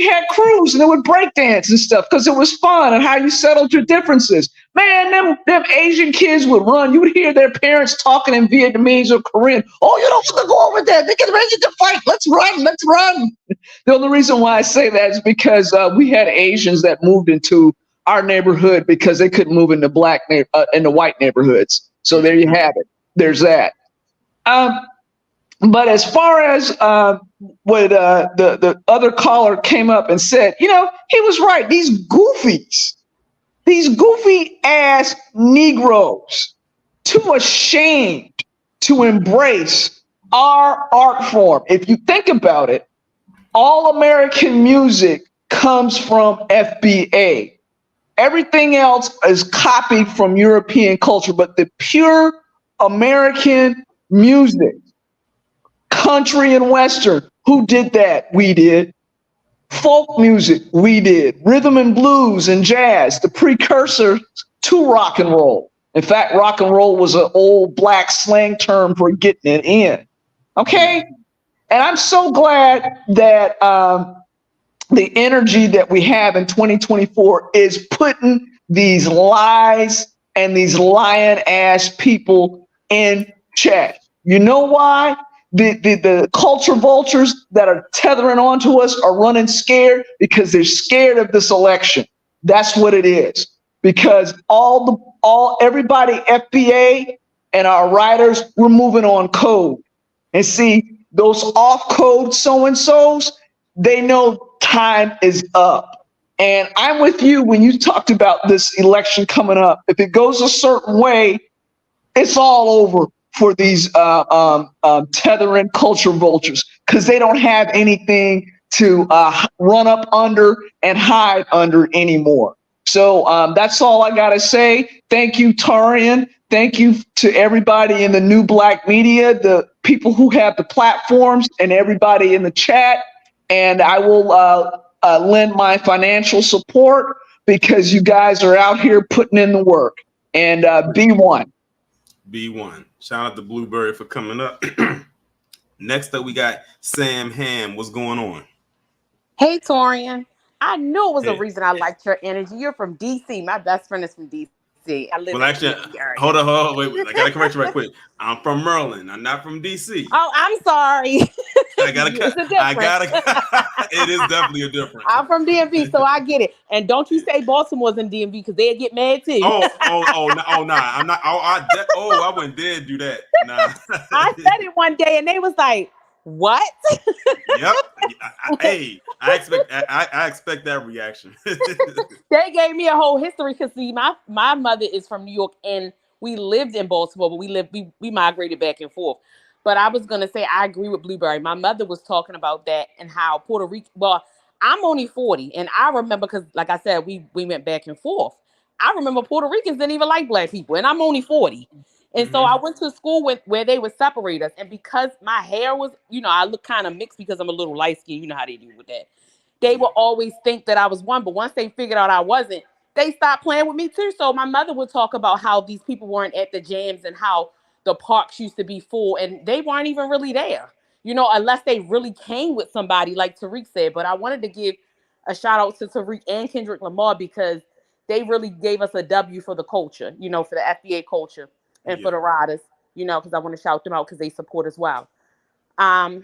had crews and they would breakdance and stuff because it was fun and how you settled your differences. Man, them Asian kids would run. You would hear their parents talking in Vietnamese or Korean. Oh, you don't want to go over there. They get ready to fight. Let's run. Let's run. The only reason why I say that is because we had Asians that moved into our neighborhood because they couldn't move into in the white neighborhoods. So there you have it. There's that. But as far as what the other caller came up and said, he was right. These goofy ass Negroes, too ashamed to embrace our art form. If you think about it, all American music comes from FBA. Everything else is copied from European culture, but the pure American music, country and Western, who did that? We did. Folk music, we did. Rhythm and blues and jazz, the precursor to rock and roll. In fact, rock and roll was an old Black slang term for getting it in. Okay? And I'm so glad that the energy that we have in 2024 is putting these lies and these lying ass people in check. You know why? The culture vultures that are tethering onto us are running scared because they're scared of this election. That's what it is. Because everybody, FBA and our writers, we're moving on code. And see, those off-code so-and-sos, they know time is up. And I'm with you when you talked about this election coming up. If it goes a certain way, it's all over for these tethering culture vultures because they don't have anything to run up under and hide under anymore. So that's all I got to say. Thank you, Tarian. Thank you to everybody in the New Black Media, the people who have the platforms, and everybody in the chat. And I will lend my financial support because you guys are out here putting in the work. And B1. B1. Shout out to Blueberry for coming up. Next up, we got Sam Ham. What's going on? Hey, Torian. I knew it was a reason I liked your energy. You're from DC. My best friend is from DC. I live in the DC area. Hold on. Wait. I got to correct you right quick. I'm from Maryland. I'm not from DC. Oh, I'm sorry. It is definitely a difference. I'm from DMV, so I get it. And don't you say Baltimore's in DMV because they'll get mad too. Nah. I'm not. I wouldn't dare do that. Nah. I said it one day and they was like, what? Yep. I expect that reaction. They gave me a whole history because see, my mother is from New York and we lived in Baltimore, but we migrated back and forth. But I was gonna say I agree with Blueberry. My mother was talking about that and how Puerto Rico. Well, I'm only 40, and I remember because, like I said, we went back and forth. I remember Puerto Ricans didn't even like black people, and I'm only 40. And so I went to school where they would separate us. And because my hair was, I look kind of mixed because I'm a little light skinned. You know how they do with that. They would always think that I was one. But once they figured out I wasn't, they stopped playing with me too. So my mother would talk about how these people weren't at the jams and how the parks used to be full. And they weren't even really there, unless they really came with somebody like Tariq said. But I wanted to give a shout out to Tariq and Kendrick Lamar because they really gave us a W for the culture, for the FBA culture. And for the riders, because I want to shout them out because they support as well. I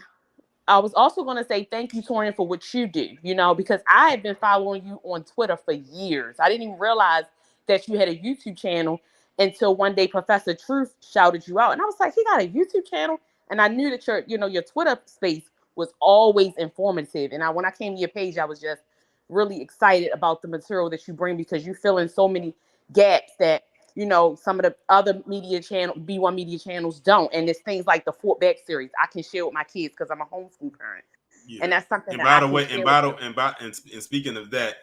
was also going to say thank you, Torian, for what you do, because I have been following you on Twitter for years. I didn't even realize that you had a YouTube channel until one day Professor Truth shouted you out. And I was like, he got a YouTube channel? And I knew that your Twitter space was always informative. And when I came to your page, I was just really excited about the material that you bring because you fill in so many gaps that some of the other B1 media channels don't. And it's things like the Fort Beck series I can share with my kids because I'm a homeschool parent. Yeah. And that's something and speaking of that,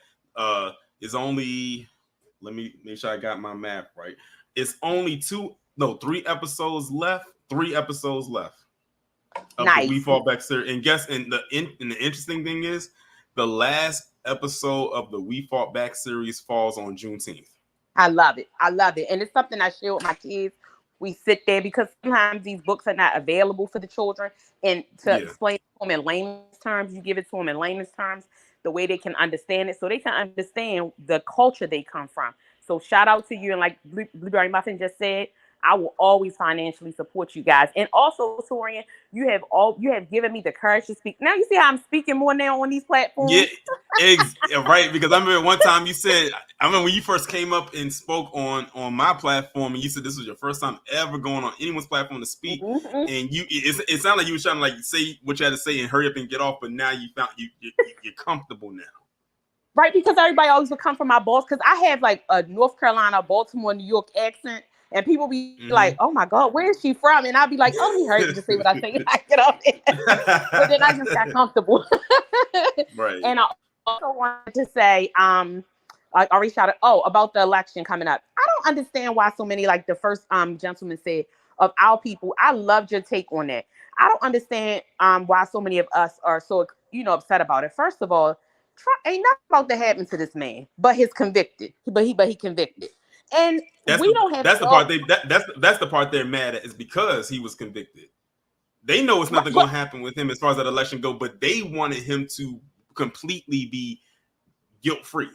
it's only, let me make sure I got my math right. It's only 3 episodes left. 3 episodes left of the We Fall Back series. And the interesting thing is the last episode of the We Fought Back series falls on Juneteenth. I love it. And it's something I share with my kids. We sit there because sometimes these books are not available for the children. And to explain to them in layman's terms, you give it to them in layman's terms, the way they can understand it so they can understand the culture they come from. So shout out to you. And like Blueberry Muffin just said, I will always financially support you guys. And also, Torian, you have given me the courage to speak. Now you see how I'm speaking more now on these platforms. Yeah, right. Because I remember one time you said, I remember when you first came up and spoke on my platform, and you said this was your first time ever going on anyone's platform to speak. Mm-hmm. And it sounded like you were trying to say what you had to say and hurry up and get off. But now you found you're comfortable now. Right, because everybody always would come from my boss because I have like a North Carolina, Baltimore, New York accent. And people be like, oh my God, where is she from? And I'll be like, oh, he heard you just say what I say. I get off there. But then I just got comfortable. Right. And I also wanted to say, I already shouted, about the election coming up. I don't understand why so many, like the first gentleman said, of our people. I loved your take on that. I don't understand why so many of us are so, upset about it. First of all, ain't nothing about to happen to this man, but he convicted. And that's the part they're mad at is because he was convicted. They know it's nothing going to happen with him as far as that election go, but they wanted him to completely be guilt free.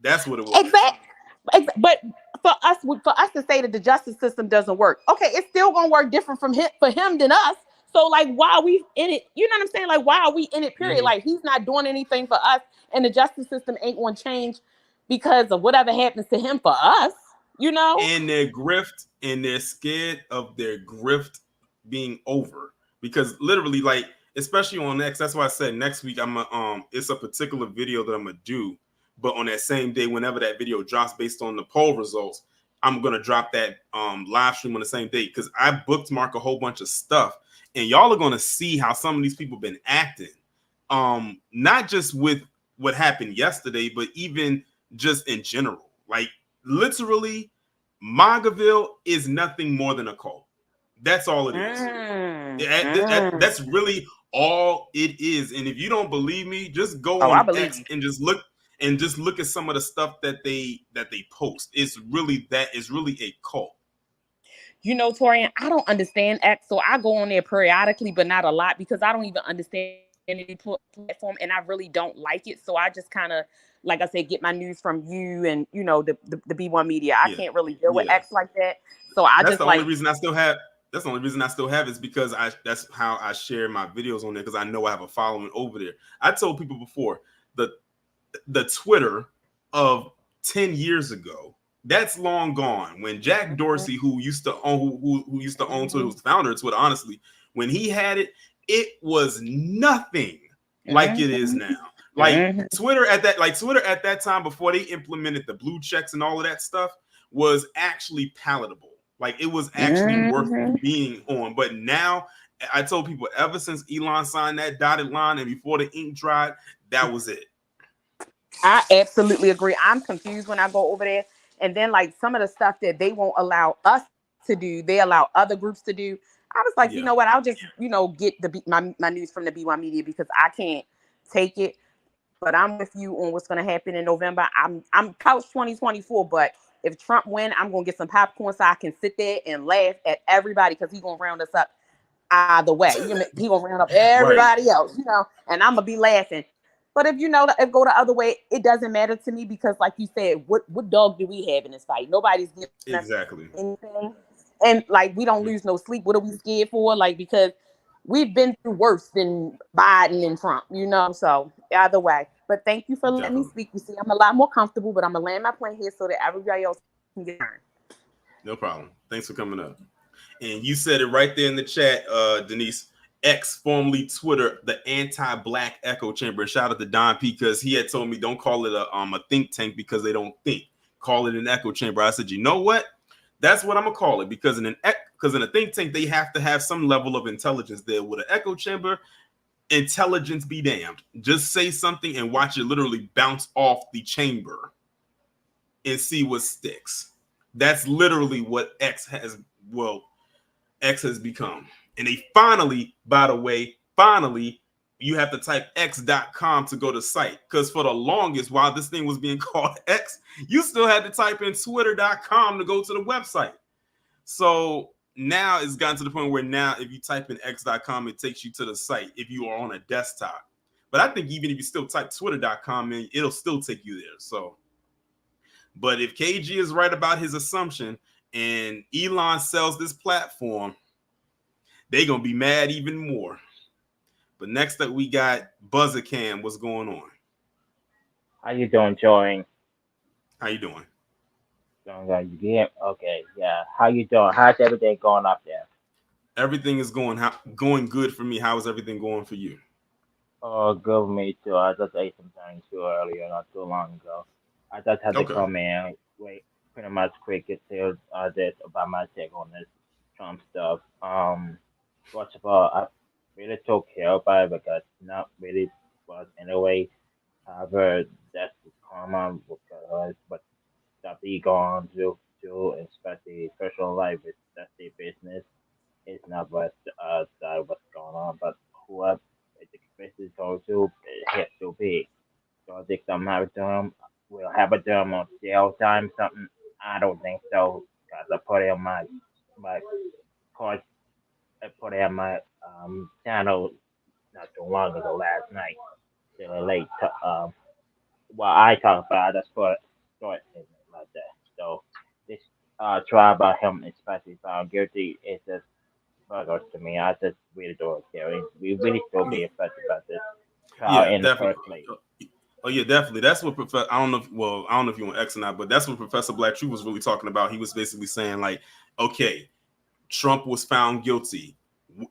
That's what it was. Exactly. But for us to say that the justice system doesn't work, okay, it's still going to work different for him than us. So like, why are we in it? You know what I'm saying? Like, why are we in it? Period. Mm-hmm. Like, he's not doing anything for us, and the justice system ain't going to change because of whatever happens to him for us, And their grift, and they're scared of their grift being over because literally, like, especially on X. That's why I said next week it's a particular video that I'm gonna do, but on that same day, whenever that video drops, based on the poll results, I'm gonna drop that live stream on the same day because I bookmark a whole bunch of stuff, and y'all are gonna see how some of these people been acting. Not just with what happened yesterday, but even just in general. Like literally, Magaville is nothing more than a cult. That's all it is. That's really all it is. And if you don't believe me, just go on X and just look at some of the stuff that they post. It's really a cult. You know, Torian, I don't understand X, so I go on there periodically, but not a lot because I don't even understand any platform, and I really don't like it. So I just kind of, like I said, get my news from you and the B1 Media. I can't really deal with X like that. So That's the only reason I still have is because that's how I share my videos on there because I know I have a following over there. I told people before the Twitter of 10 years ago, that's long gone. When Jack Dorsey, who used to own Twitter, who was the founder of Twitter, honestly, when he had it, it was nothing like it is now. Like Twitter at that time, before they implemented the blue checks and all of that stuff, was actually palatable. Like it was actually worth being on. But now, I told people ever since Elon signed that dotted line and before the ink dried, that was it. I absolutely agree. I'm confused when I go over there. And then like some of the stuff that they won't allow us to do, they allow other groups to do. I was like, you know what? I'll just, get my news from the B1 Media because I can't take it. But I'm with you on what's going to happen in November. I'm couch 2024, but if Trump win, I'm going to get some popcorn so I can sit there and laugh at everybody because he's going to round us up either way. He's going to round up everybody else, and I'm going to be laughing. But if if go the other way, it doesn't matter to me because, like you said, what dog do we have in this fight? Nobody's giving us anything, and like we don't lose no sleep. What are we scared for? Like because we've been through worse than Biden and Trump, So either way, but thank you for letting me speak. You see, I'm a lot more comfortable, but I'm gonna land my plane here so that everybody else can get turned. No problem. Thanks for coming up. And you said it right there in the chat, Denise. X, formerly Twitter, the anti-black echo chamber. Shout out to Don P because he had told me don't call it a think tank because they don't think. Call it an echo chamber. I said, you know what? That's what I'm gonna call it because in a think tank they have to have some level of intelligence there. With an echo chamber, intelligence be damned. Just say something and watch it literally bounce off the chamber and see what sticks. That's literally what X has become. And they finally, by the way, you have to type x.com to go to site. Because for the longest, while this thing was being called X, you still had to type in twitter.com to go to the website. So now it's gotten to the point where now if you type in x.com, it takes you to the site if you are on a desktop. But I think even if you still type twitter.com in, it'll still take you there. So, but if KG is right about his assumption and Elon sells this platform, they're going to be mad even more. But next up, we got Buzzer Cam. What's going on? How you doing, Joey? How you doing? Doing good. Okay, yeah. How you doing? How's everything going up there? Everything is going good for me. How is everything going for you? Oh, good for me too. I just ate some things too earlier, not too long ago. I just had to come in, wait, pretty much quick to tell this about my take on this Trump stuff. First of all, I really took care about it because not really was anyway. However, that's the karma because but stuff he going to do, especially personal life, that's their business. It's not what's what's going on, but whoever the business goes to, it has to be. So I think something happen to him. Will happen to him on jail time, something. I don't think so because I put it on my course. I put it on my channel not too long ago last night. Till late. While I talk about it, I just put short statement like that. So this trial about him, especially found guilty, is just bogus to me. I just really don't care. We really still be affected by this trial in the first place. Oh yeah, definitely. That's what I don't know if you want X or not, but that's what Professor Black True was really talking about. He was basically saying like, okay, Trump was found guilty.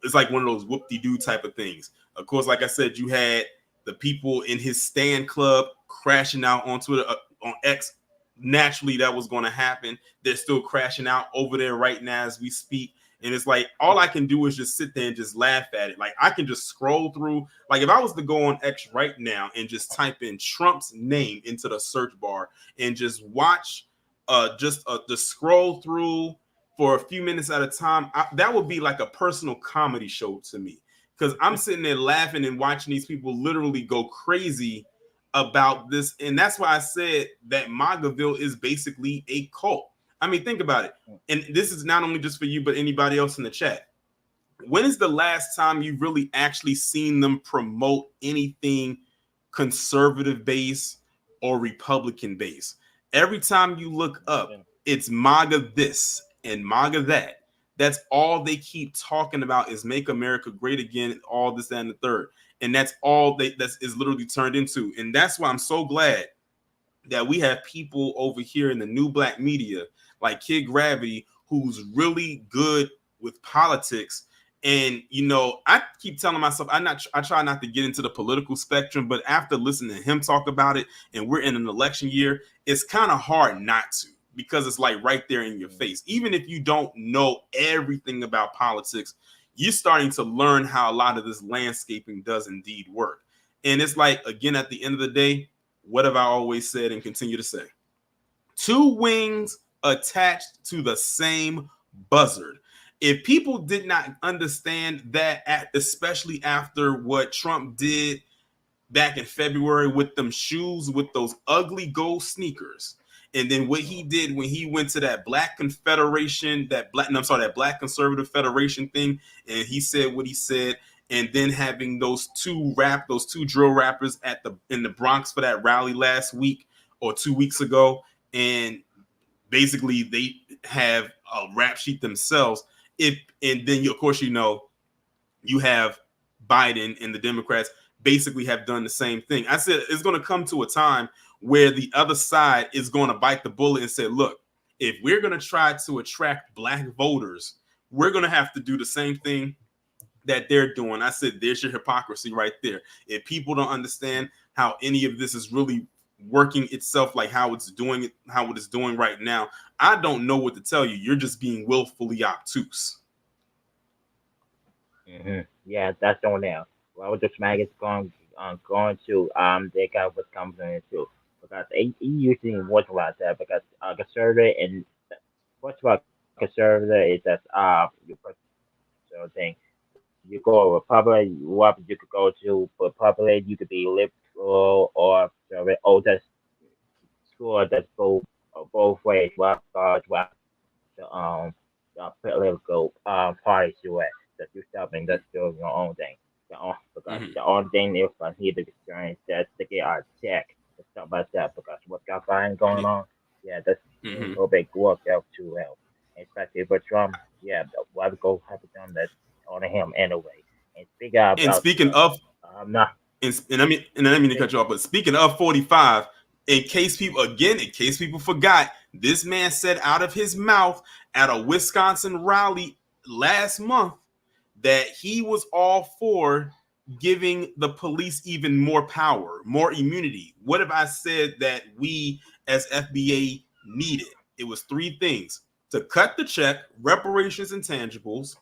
It's like one of those whoop-de-doo type of things. Of course, like I said, you had the people in his Stan Club crashing out on Twitter, on X, naturally that was going to happen. They're still crashing out over there right now as we speak. And it's like, all I can do is just sit there and just laugh at it. Like, I can just scroll through. Like, if I was to go on X right now and just type in Trump's name into the search bar and just watch the scroll through for a few minutes at a time, that would be like a personal comedy show to me. Because I'm sitting there laughing and watching these people literally go crazy about this. And that's why I said that MAGAville is basically a cult. I mean, think about it. And this is not only just for you, but anybody else in the chat. When is the last time you've really actually seen them promote anything conservative based or Republican based? Every time you look up, it's MAGA this and MAGA that. That's all they keep talking about is make America great again, all this, that, and the third. And that's all that is literally turned into. And that's why I'm so glad that we have people over here in the new black media like Kid Gravity, who's really good with politics. And, you know, I keep telling myself, I try not to get into the political spectrum, but after listening to him talk about it, and we're in an election year, it's kind of hard not to, because it's like right there in your face. Even if you don't know everything about politics, you're starting to learn how a lot of this landscaping does indeed work. And it's like, again, at the end of the day, what have I always said and continue to say? Two wings attached to the same buzzard. If people did not understand that, especially after what Trump did back in February with them shoes, with those ugly gold sneakers, and then what he did when he went to that Black Confederation, that Black Conservative Federation thing, and he said what he said, and then having those two drill rappers in the Bronx for that rally last week or 2 weeks ago, and basically they have a rap sheet themselves. And then of course, you know, you have Biden and the Democrats basically have done the same thing. I said it's going to come to a time where the other side is going to bite the bullet and say, look, if we're going to try to attract black voters, we're going to have to do the same thing that they're doing. I said, there's your hypocrisy right there. If people don't understand how any of this is really working itself, like how it's doing right now, I don't know what to tell you. You're just being willfully obtuse. Mm-hmm. Yeah, that's on now. Well, the smack is going to they got what's coming in too, because he usually watch a lot of that, because conservative and what's about conservative is that you put so thing. You go Republic, what you could go to Republic, you could be liberal or conservative. Oh, that's sure that's both ways. What the political parties you at that you stopping that's doing your own thing. Because the only thing is I need to experience that to get our check and stuff like that, because what got fine going on, yeah, that's a little bit work out too well. Especially for Trump, yeah, why we go have them that's on him anyway. And speaking of not and I mean to cut you off, but speaking of 45, in case people forgot, this man said out of his mouth at a Wisconsin rally last month that he was all for giving the police even more power, more immunity. What if I said that we as FBA needed? It was three things: to cut the check, reparations and tangibles,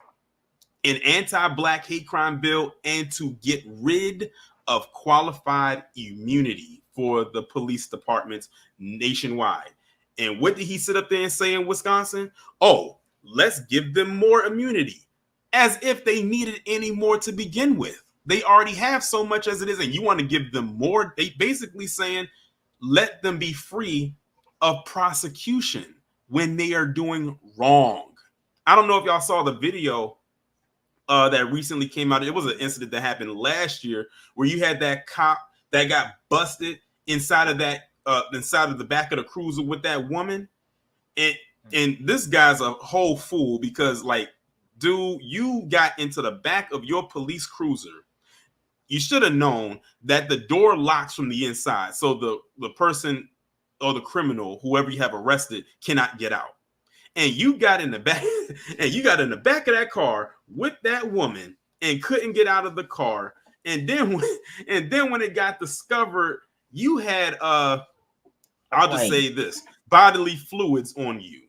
an anti-black hate crime bill, and to get rid of qualified immunity for the police departments nationwide. And what did he sit up there and say in Wisconsin? Oh, let's give them more immunity, as if they needed any more to begin with. They already have so much as it is, and you want to give them more. They basically saying, let them be free of prosecution when they are doing wrong. I don't know if y'all saw the video that recently came out. It was an incident that happened last year where you had that cop that got busted inside of the back of the cruiser with that woman. And this guy's a whole fool, because like, dude, you got into the back of your police cruiser. You should have known that the door locks from the inside, so the person or the criminal, whoever you have arrested, cannot get out. And you got in the back of that car with that woman and couldn't get out of the car. And then when it got discovered, you had I'll just say this: bodily fluids on you.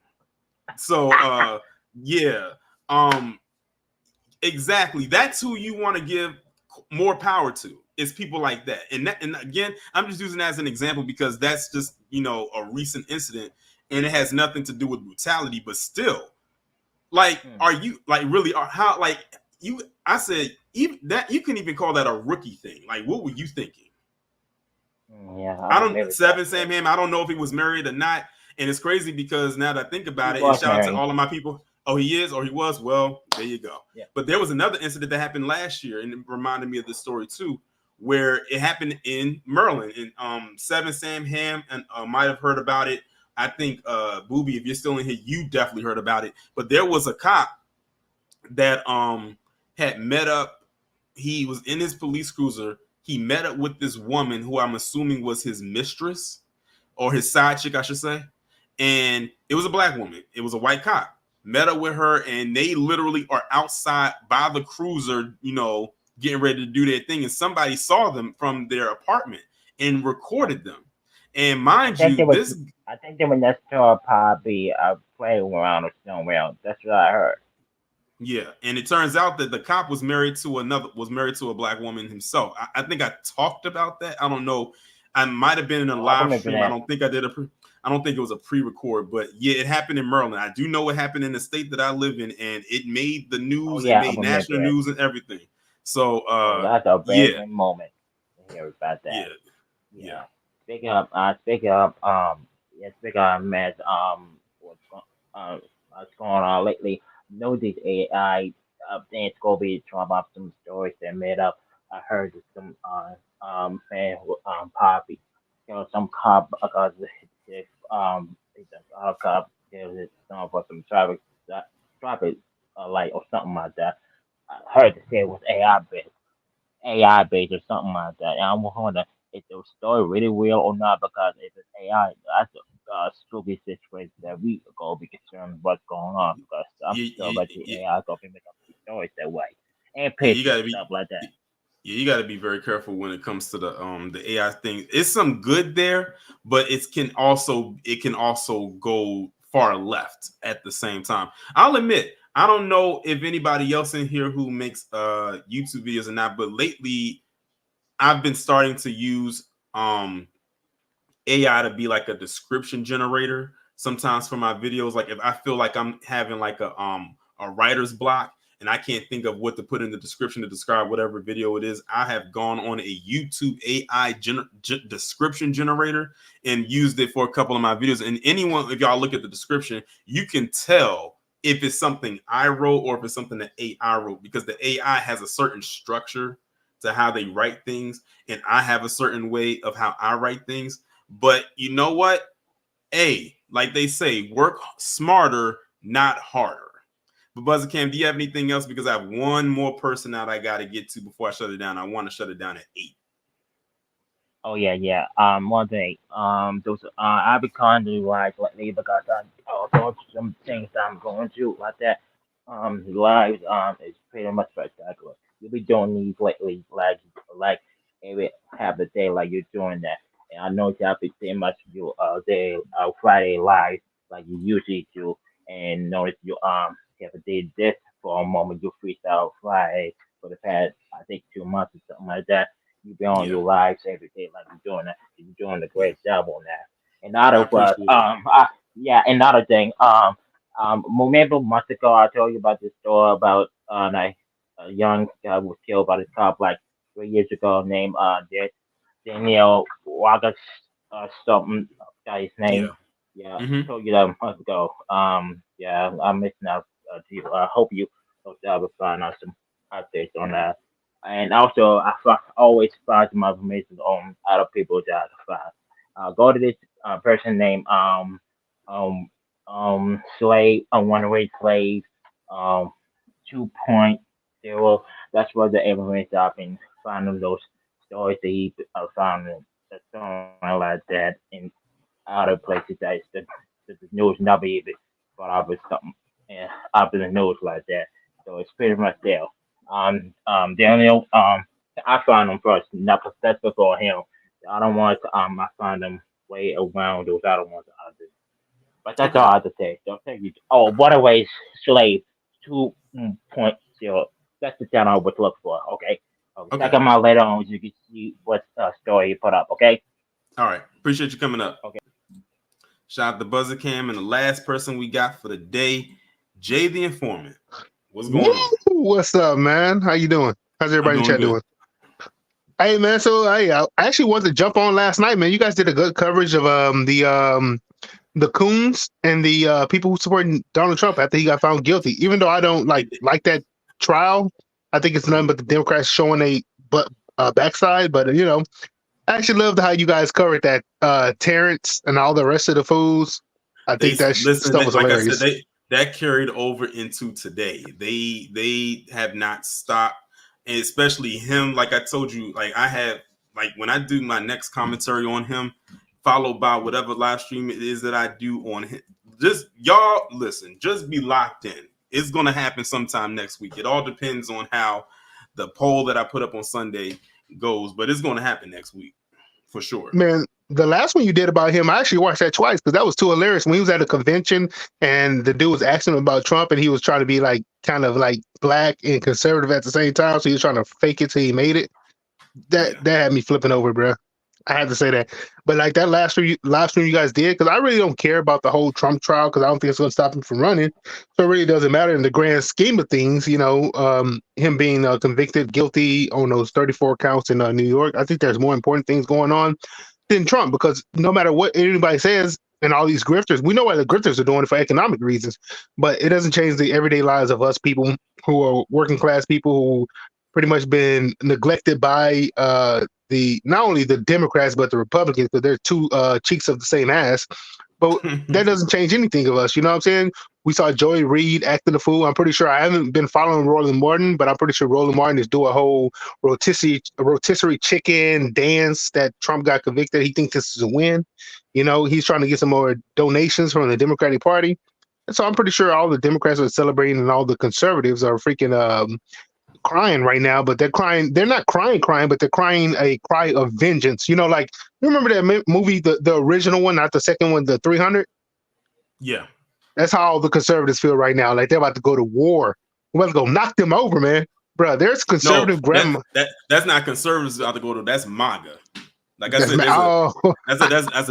So yeah, exactly. That's who you want to give more power to. Is people like that. And again, I'm just using that as an example because that's just, a recent incident and it has nothing to do with brutality, but still, like, are you like really are how like you I said even that you can even call that a rookie thing. Like, what were you thinking? Yeah, I I'm don't married that Seven Sam Ham. I don't know if he was married or not, and it's crazy because now that I think He about it, and was shout out to married. all of my people. Oh, he is, or he was. Well, there you go. Yeah. But there was another incident that happened last year, and it reminded me of this story too, where it happened in Maryland, and Seven Sam Ham and might have heard about it. I think Booby, if you're still in here, you definitely heard about it. But there was a cop that had met up. He was in his police cruiser. He met up with this woman who I'm assuming was his mistress or his side chick, I should say. And it was a black woman. It was a white cop. Met up with her, and they literally are outside by the cruiser, getting ready to do their thing. And somebody saw them from their apartment and recorded them. And mind you, I think they were next door probably playground or somewhere. That's what I heard. Yeah, and it turns out that the cop was married to a black woman himself. I think I talked about that. I don't know. I might have been in a live stream. I don't think I did I don't think it was a pre-record, but yeah, it happened in Maryland. I do know it happened in the state that I live in, and it made the news. It made national news and everything. So that's a bad moment to hear about that. Yeah. Speaking of mess, what's going on lately? Know this AI dance go be talking about some stories they made up. I heard some fan Poppy, some cop if it's a cop there's some for some traffic light or something like that. I heard they say it was AI based or something like that. And I'm wondering if the story really real or not because if it's AI, that's a spooky situation that we go be concerned what's going on because I'm sure that the AI gonna be making up these stories that way and pictures and stuff like that. Yeah, you got to be very careful when it comes to the AI thing. It's some good there, but it can also go far left at the same time. I'll admit, I don't know if anybody else in here who makes YouTube videos or not, but lately I've been starting to use AI to be like a description generator sometimes for my videos. Like if I feel like I'm having like a writer's block and I can't think of what to put in the description to describe whatever video it is, I have gone on a YouTube AI description generator and used it for a couple of my videos. And anyone, if y'all look at the description, you can tell if it's something I wrote or if it's something that AI wrote, because the AI has a certain structure to how they write things, and I have a certain way of how I write things. But you know what? Like they say, work smarter, not harder. But Buzzcam, do you have anything else? Because I have one more person that I got to get to before I shut it down. I want to shut it down at 8. Oh yeah. One thing. Those I be kind of like lately because I also some things that I'm going through like that. Live is pretty much spectacular. You'll be doing these lately, like every half a day, like you're doing that. And I know you have to pretty much do day Friday live like you usually do. And notice you have did this for a moment. You freestyle Friday for the past I think 2 months or something like that. You be on your lives every day like you're doing that. You're doing a great job on that. And other another thing, remember months ago I told you about this story about like a young guy was killed by the cop like 3 years ago named Daniel Wagas something guy's name. Yeah, I told you that a month ago. Yeah, I'm missing out to you. I hope you will find out some updates on that. And also, always find some information on other people that I can find. Go to this person named um slave one way slave um 2.0. That's what the information I've been finding those stories that he found something like that in other places that the news never even thought of as something up in the news like that. So it's pretty much there. Daniel, I found him first, not specific for him. The other ones, I find them way around those other ones. But that's all I have to say. Don't thank you. Oh, Waterways Slave 2.0. That's the channel I would look for. Okay. Check them out later on. You can see what story you put up. Okay. All right. Appreciate you coming up. Okay. Shout out to Buzzer Cam, and the last person we got for the day, Jay the Informant. What's going on? What's up, man? How you doing? How's everybody in chat doing? Hey, man. So I actually wanted to jump on last night, man. You guys did a good coverage of the coons and the people who supported Donald Trump after he got found guilty. Even though I don't like that trial, I think it's nothing but the Democrats showing a backside. But I actually loved how you guys covered that Terrence and all the rest of the fools. I think that stuff was hilarious. I said, that carried over into today. They have not stopped, and especially him. Like I told you, like I have, like when I do my next commentary on him, followed by whatever live stream it is that I do on him. Just y'all listen, just be locked in. It's gonna happen sometime next week. It all depends on how the poll that I put up on Sunday goes, but it's gonna happen next week for sure. Man, the last one you did about him, I actually watched that twice because that was too hilarious. When he was at a convention and the dude was asking him about Trump and he was trying to be like kind of like black and conservative at the same time, so he was trying to fake it till he made it. That had me flipping over, bro. I had to say that. But like that live stream you guys did, because I really don't care about the whole Trump trial because I don't think it's going to stop him from running. So it really doesn't matter in the grand scheme of things, him being convicted, guilty on those 34 counts in New York. I think there's more important things going on than Trump, because no matter what anybody says and all these grifters, we know why the grifters are doing it for economic reasons, but it doesn't change the everyday lives of us people who are working class people who pretty much been neglected by not only the Democrats but the Republicans, because they're two cheeks of the same ass. But that doesn't change anything of us. You know what I'm saying? We saw Joey Reid acting a fool. I'm pretty sure I haven't been following Roland Martin, but I'm pretty sure Roland Martin is doing a whole rotisserie chicken dance that Trump got convicted. He thinks this is a win. He's trying to get some more donations from the Democratic Party. And so I'm pretty sure all the Democrats are celebrating and all the conservatives are freaking crying right now, but they're crying. They're not crying, but they're crying a cry of vengeance. Like, you remember that movie, the original one, not the second one, the 300? Yeah. That's how all the conservatives feel right now. Like they're about to go to war. We're about to go knock them over, man. Bro, there's conservative grandma. That's not conservatives about to go to. That's MAGA. Like I said,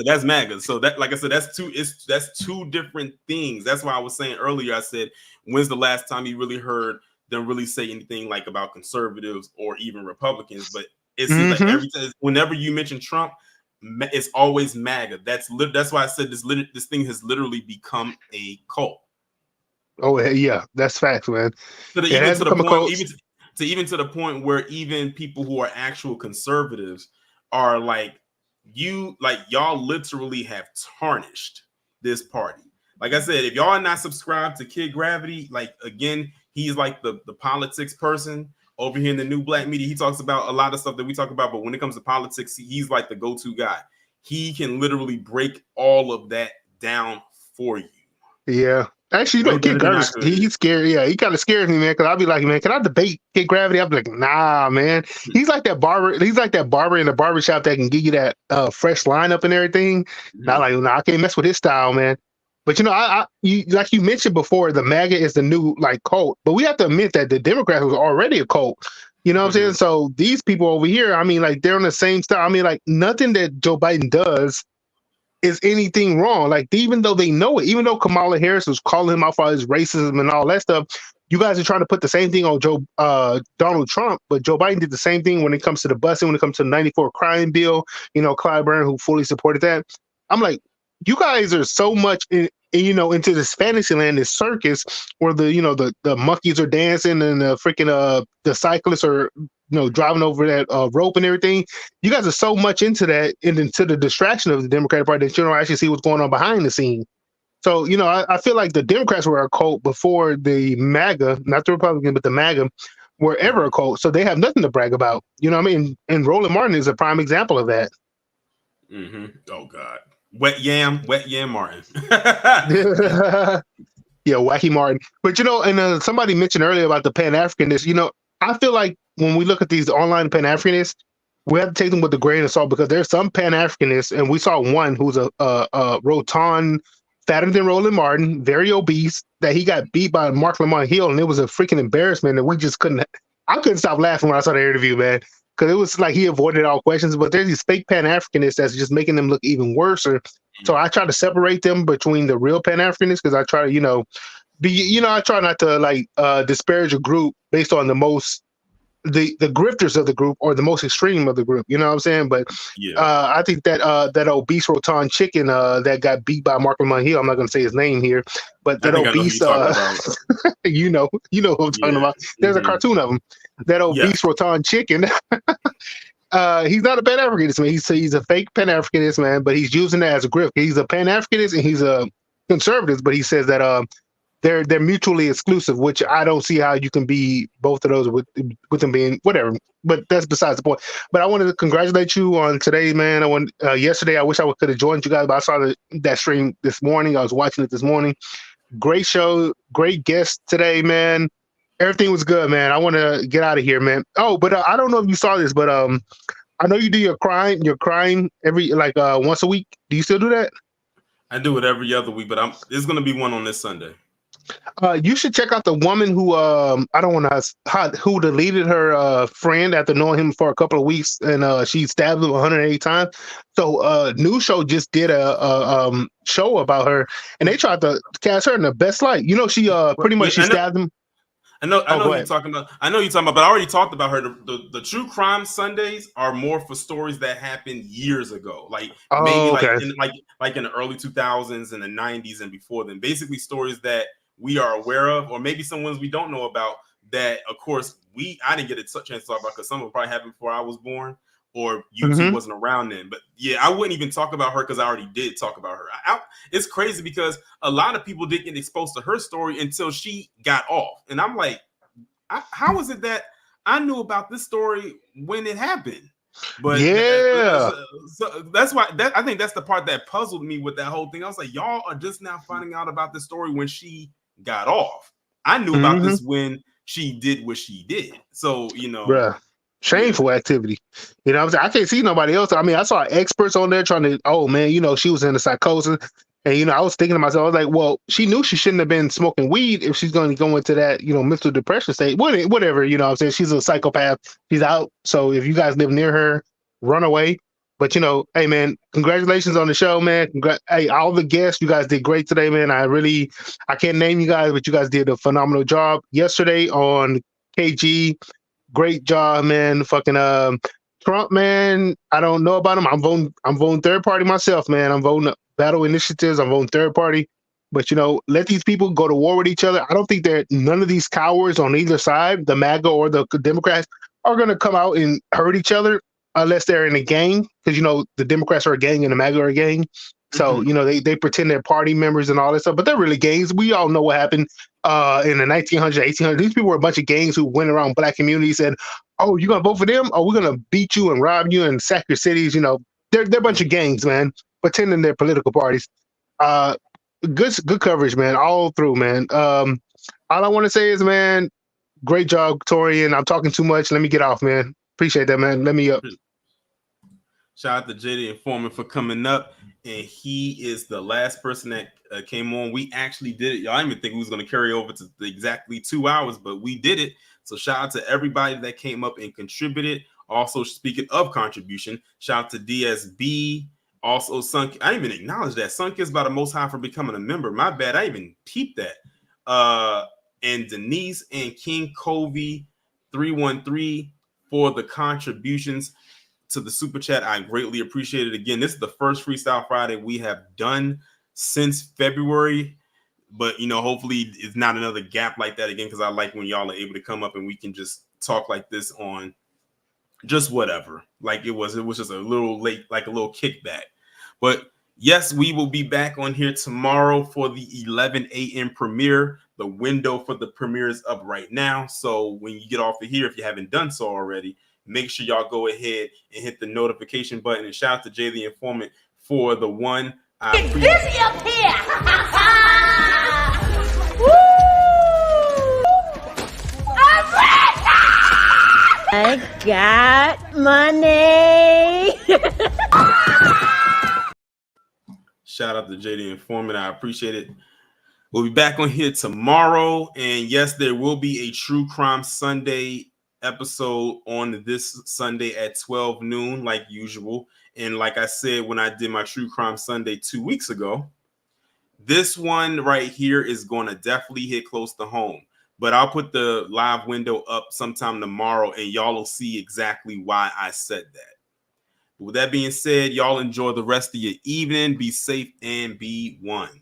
that's MAGA. So that, like I said, that's two different things. That's why I was saying earlier. I said, when's the last time you really heard them really say anything like about conservatives or even Republicans? But it seems like every time, whenever you mention Trump, it's always MAGA. That's why I said this thing has literally become a cult. Oh yeah, that's facts, man. Even to the point where even people who are actual conservatives are like, y'all literally have tarnished this party. Like I said, if y'all are not subscribed to Kid Gravity, like again, he's like the politics person over here in the New Black Media. He talks about a lot of stuff that we talk about, but when it comes to politics, he's like the go-to guy. He can literally break all of that down for you. Yeah. Actually, Kid Gravity, he's scary. Yeah, he kind of scares me, man, because I'll be like, man, can I debate Kid Gravity? I'll be like, nah, man. He's like that barber. He's like that barber in the barbershop that can give you that fresh lineup and everything. Not like, nah, I can't mess with his style, man. But you like you mentioned before, the MAGA is the new cult. But we have to admit that the Democrats was already a cult. You know what I'm saying? So these people over here, I mean, like they're on the same style. I mean, like nothing that Joe Biden does is anything wrong. Like even though they know it, even though Kamala Harris was calling him out for his racism and all that stuff, you guys are trying to put the same thing on Donald Trump. But Joe Biden did the same thing when it comes to the busing, when it comes to the 94 crime bill. Clyburn, who fully supported that. I'm like, you guys are so much into this fantasy land, this circus where the monkeys are dancing and the freaking the cyclists are driving over that rope and everything. You guys are so much into that and into the distraction of the Democratic Party that you don't actually see what's going on behind the scene. So I feel like the Democrats were a cult before the MAGA, not the Republican, but the MAGA were ever a cult. So they have nothing to brag about. You know what I mean? And Roland Martin is a prime example of that. Oh God. Wet Yam Martin. Yeah, Wacky Martin. But and somebody mentioned earlier about the Pan-Africanists. I feel like when we look at these online Pan-Africanists, we have to take them with a grain of salt, because there's some Pan-Africanists, and we saw one who's a rotund fatter than Roland Martin, very obese, that he got beat by Mark Lamont Hill, and it was a freaking embarrassment that we just couldn't. I couldn't stop laughing when I saw the interview, man, because it was like he avoided all questions. But there's these fake Pan Africanists that's just making them look even worse. So I try to separate them between the real Pan Africanists because I try to, I try not to like disparage a group based on the grifters of the group or the most extreme of the group. You know what I'm saying? But I think that that obese rotund chicken that got beat by Mark Lamont Hill, I'm not going to say his name here, but that obese, you know who I'm talking about. There's a cartoon of him. That obese rotund chicken. He's not a Pan Africanist, man. He's a fake Pan Africanist, man. But he's using that as a grift. He's a Pan Africanist and he's a conservative. But he says that they're mutually exclusive, which I don't see how you can be both of those with them being whatever. But that's besides the point. But I wanted to congratulate you on today, man. Yesterday. I wish I could have joined you guys, but I saw that stream this morning. I was watching it this morning. Great show, great guest today, man. Everything was good, man. I want to get out of here, man. Oh, but I don't know if you saw this, but I know you do your crime every once a week. Do you still do that? I do it every other week, but there's going to be one on this Sunday. You should check out the woman who who deleted her friend after knowing him for a couple of weeks, and she stabbed him 108 times. So news show just did a show about her, and they tried to cast her in the best light. She pretty much she stabbed him. I know you're talking about. But I already talked about her. The true crime Sundays are more for stories that happened years ago, like in the early 2000s and the 90s and before then. Basically, stories that we are aware of, or maybe some ones we don't know about. That, of course, I didn't get a chance to talk about because some of them probably happened before I was born, or YouTube wasn't around then. But yeah, I wouldn't even talk about her because I already did talk about her. It's crazy because a lot of people didn't get exposed to her story until she got off. And I'm like, how is it that I knew about this story when it happened? But so that's why I think that's the part that puzzled me with that whole thing. I was like, y'all are just now finding out about this story when she got off. I knew about this when she did what she did. So, Bruh. Shameful activity. You know what I'm saying? I can't see nobody else. I mean, I saw experts on there trying to, she was in a psychosis. And, I was thinking to myself, I was like, well, she knew she shouldn't have been smoking weed if she's going to go into that, mental depression state. Whatever, you know what I'm saying? She's a psychopath. She's out. So if you guys live near her, run away. But, hey, man, congratulations on the show, man. Hey, all the guests, you guys did great today, man. I can't name you guys, but you guys did a phenomenal job yesterday on KG. Great job, man. Fucking Trump, man. I don't know about him. I'm voting third party myself, man. I'm voting battle initiatives. I'm voting third party. But let these people go to war with each other. I don't think that none of these cowards on either side, the MAGA or the Democrats, are going to come out and hurt each other unless they're in a gang. Because the Democrats are a gang and the MAGA are a gang. So, they pretend they're party members and all that stuff, but they're really gangs. We all know what happened in the 1900s, 1800s. These people were a bunch of gangs who went around black communities and, oh, you're going to vote for them? Oh, we're going to beat you and rob you and sack your cities. They're a bunch of gangs, man, pretending they're political parties. Good coverage, man, all through, man. All I want to say is, man, great job, Torian. I'm talking too much. Let me get off, man. Appreciate that, man. Let me up. Shout out to Jay the Informant for coming up. And he is the last person that came on. We actually did it. Y'all didn't even think we was going to carry over to exactly 2 hours, but we did it. So shout out to everybody that came up and contributed. Also, speaking of contribution, shout out to DSB. Also, Sunk. I didn't even acknowledge that. Sunk is by the Most High for becoming a member. My bad. I even peeped that. And Denise and King Covey 313 for the contributions to the super chat. I greatly appreciate it. Again, this is the first Freestyle Friday we have done since February, but hopefully it's not another gap like that again, because I like when y'all are able to come up and we can just talk like this on just whatever. Like it was just a little late, like a little kickback. But yes, we will be back on here tomorrow for the 11 a.m. premiere. The window for the premiere is up right now. So when you get off of here, if you haven't done so already, make sure y'all go ahead and hit the notification button. And shout out to Jay the Informant for the one. It's busy up here. I got money. Shout out to JD Informant. I appreciate it. We'll be back on here tomorrow. And yes, there will be a True Crime Sunday episode on this Sunday at 12 noon, like usual. And like I said, when I did my True Crime Sunday 2 weeks ago, this one right here is going to definitely hit close to home. But I'll put the live window up sometime tomorrow, and y'all will see exactly why I said that. With that being said, y'all enjoy the rest of your evening. Be safe and be one.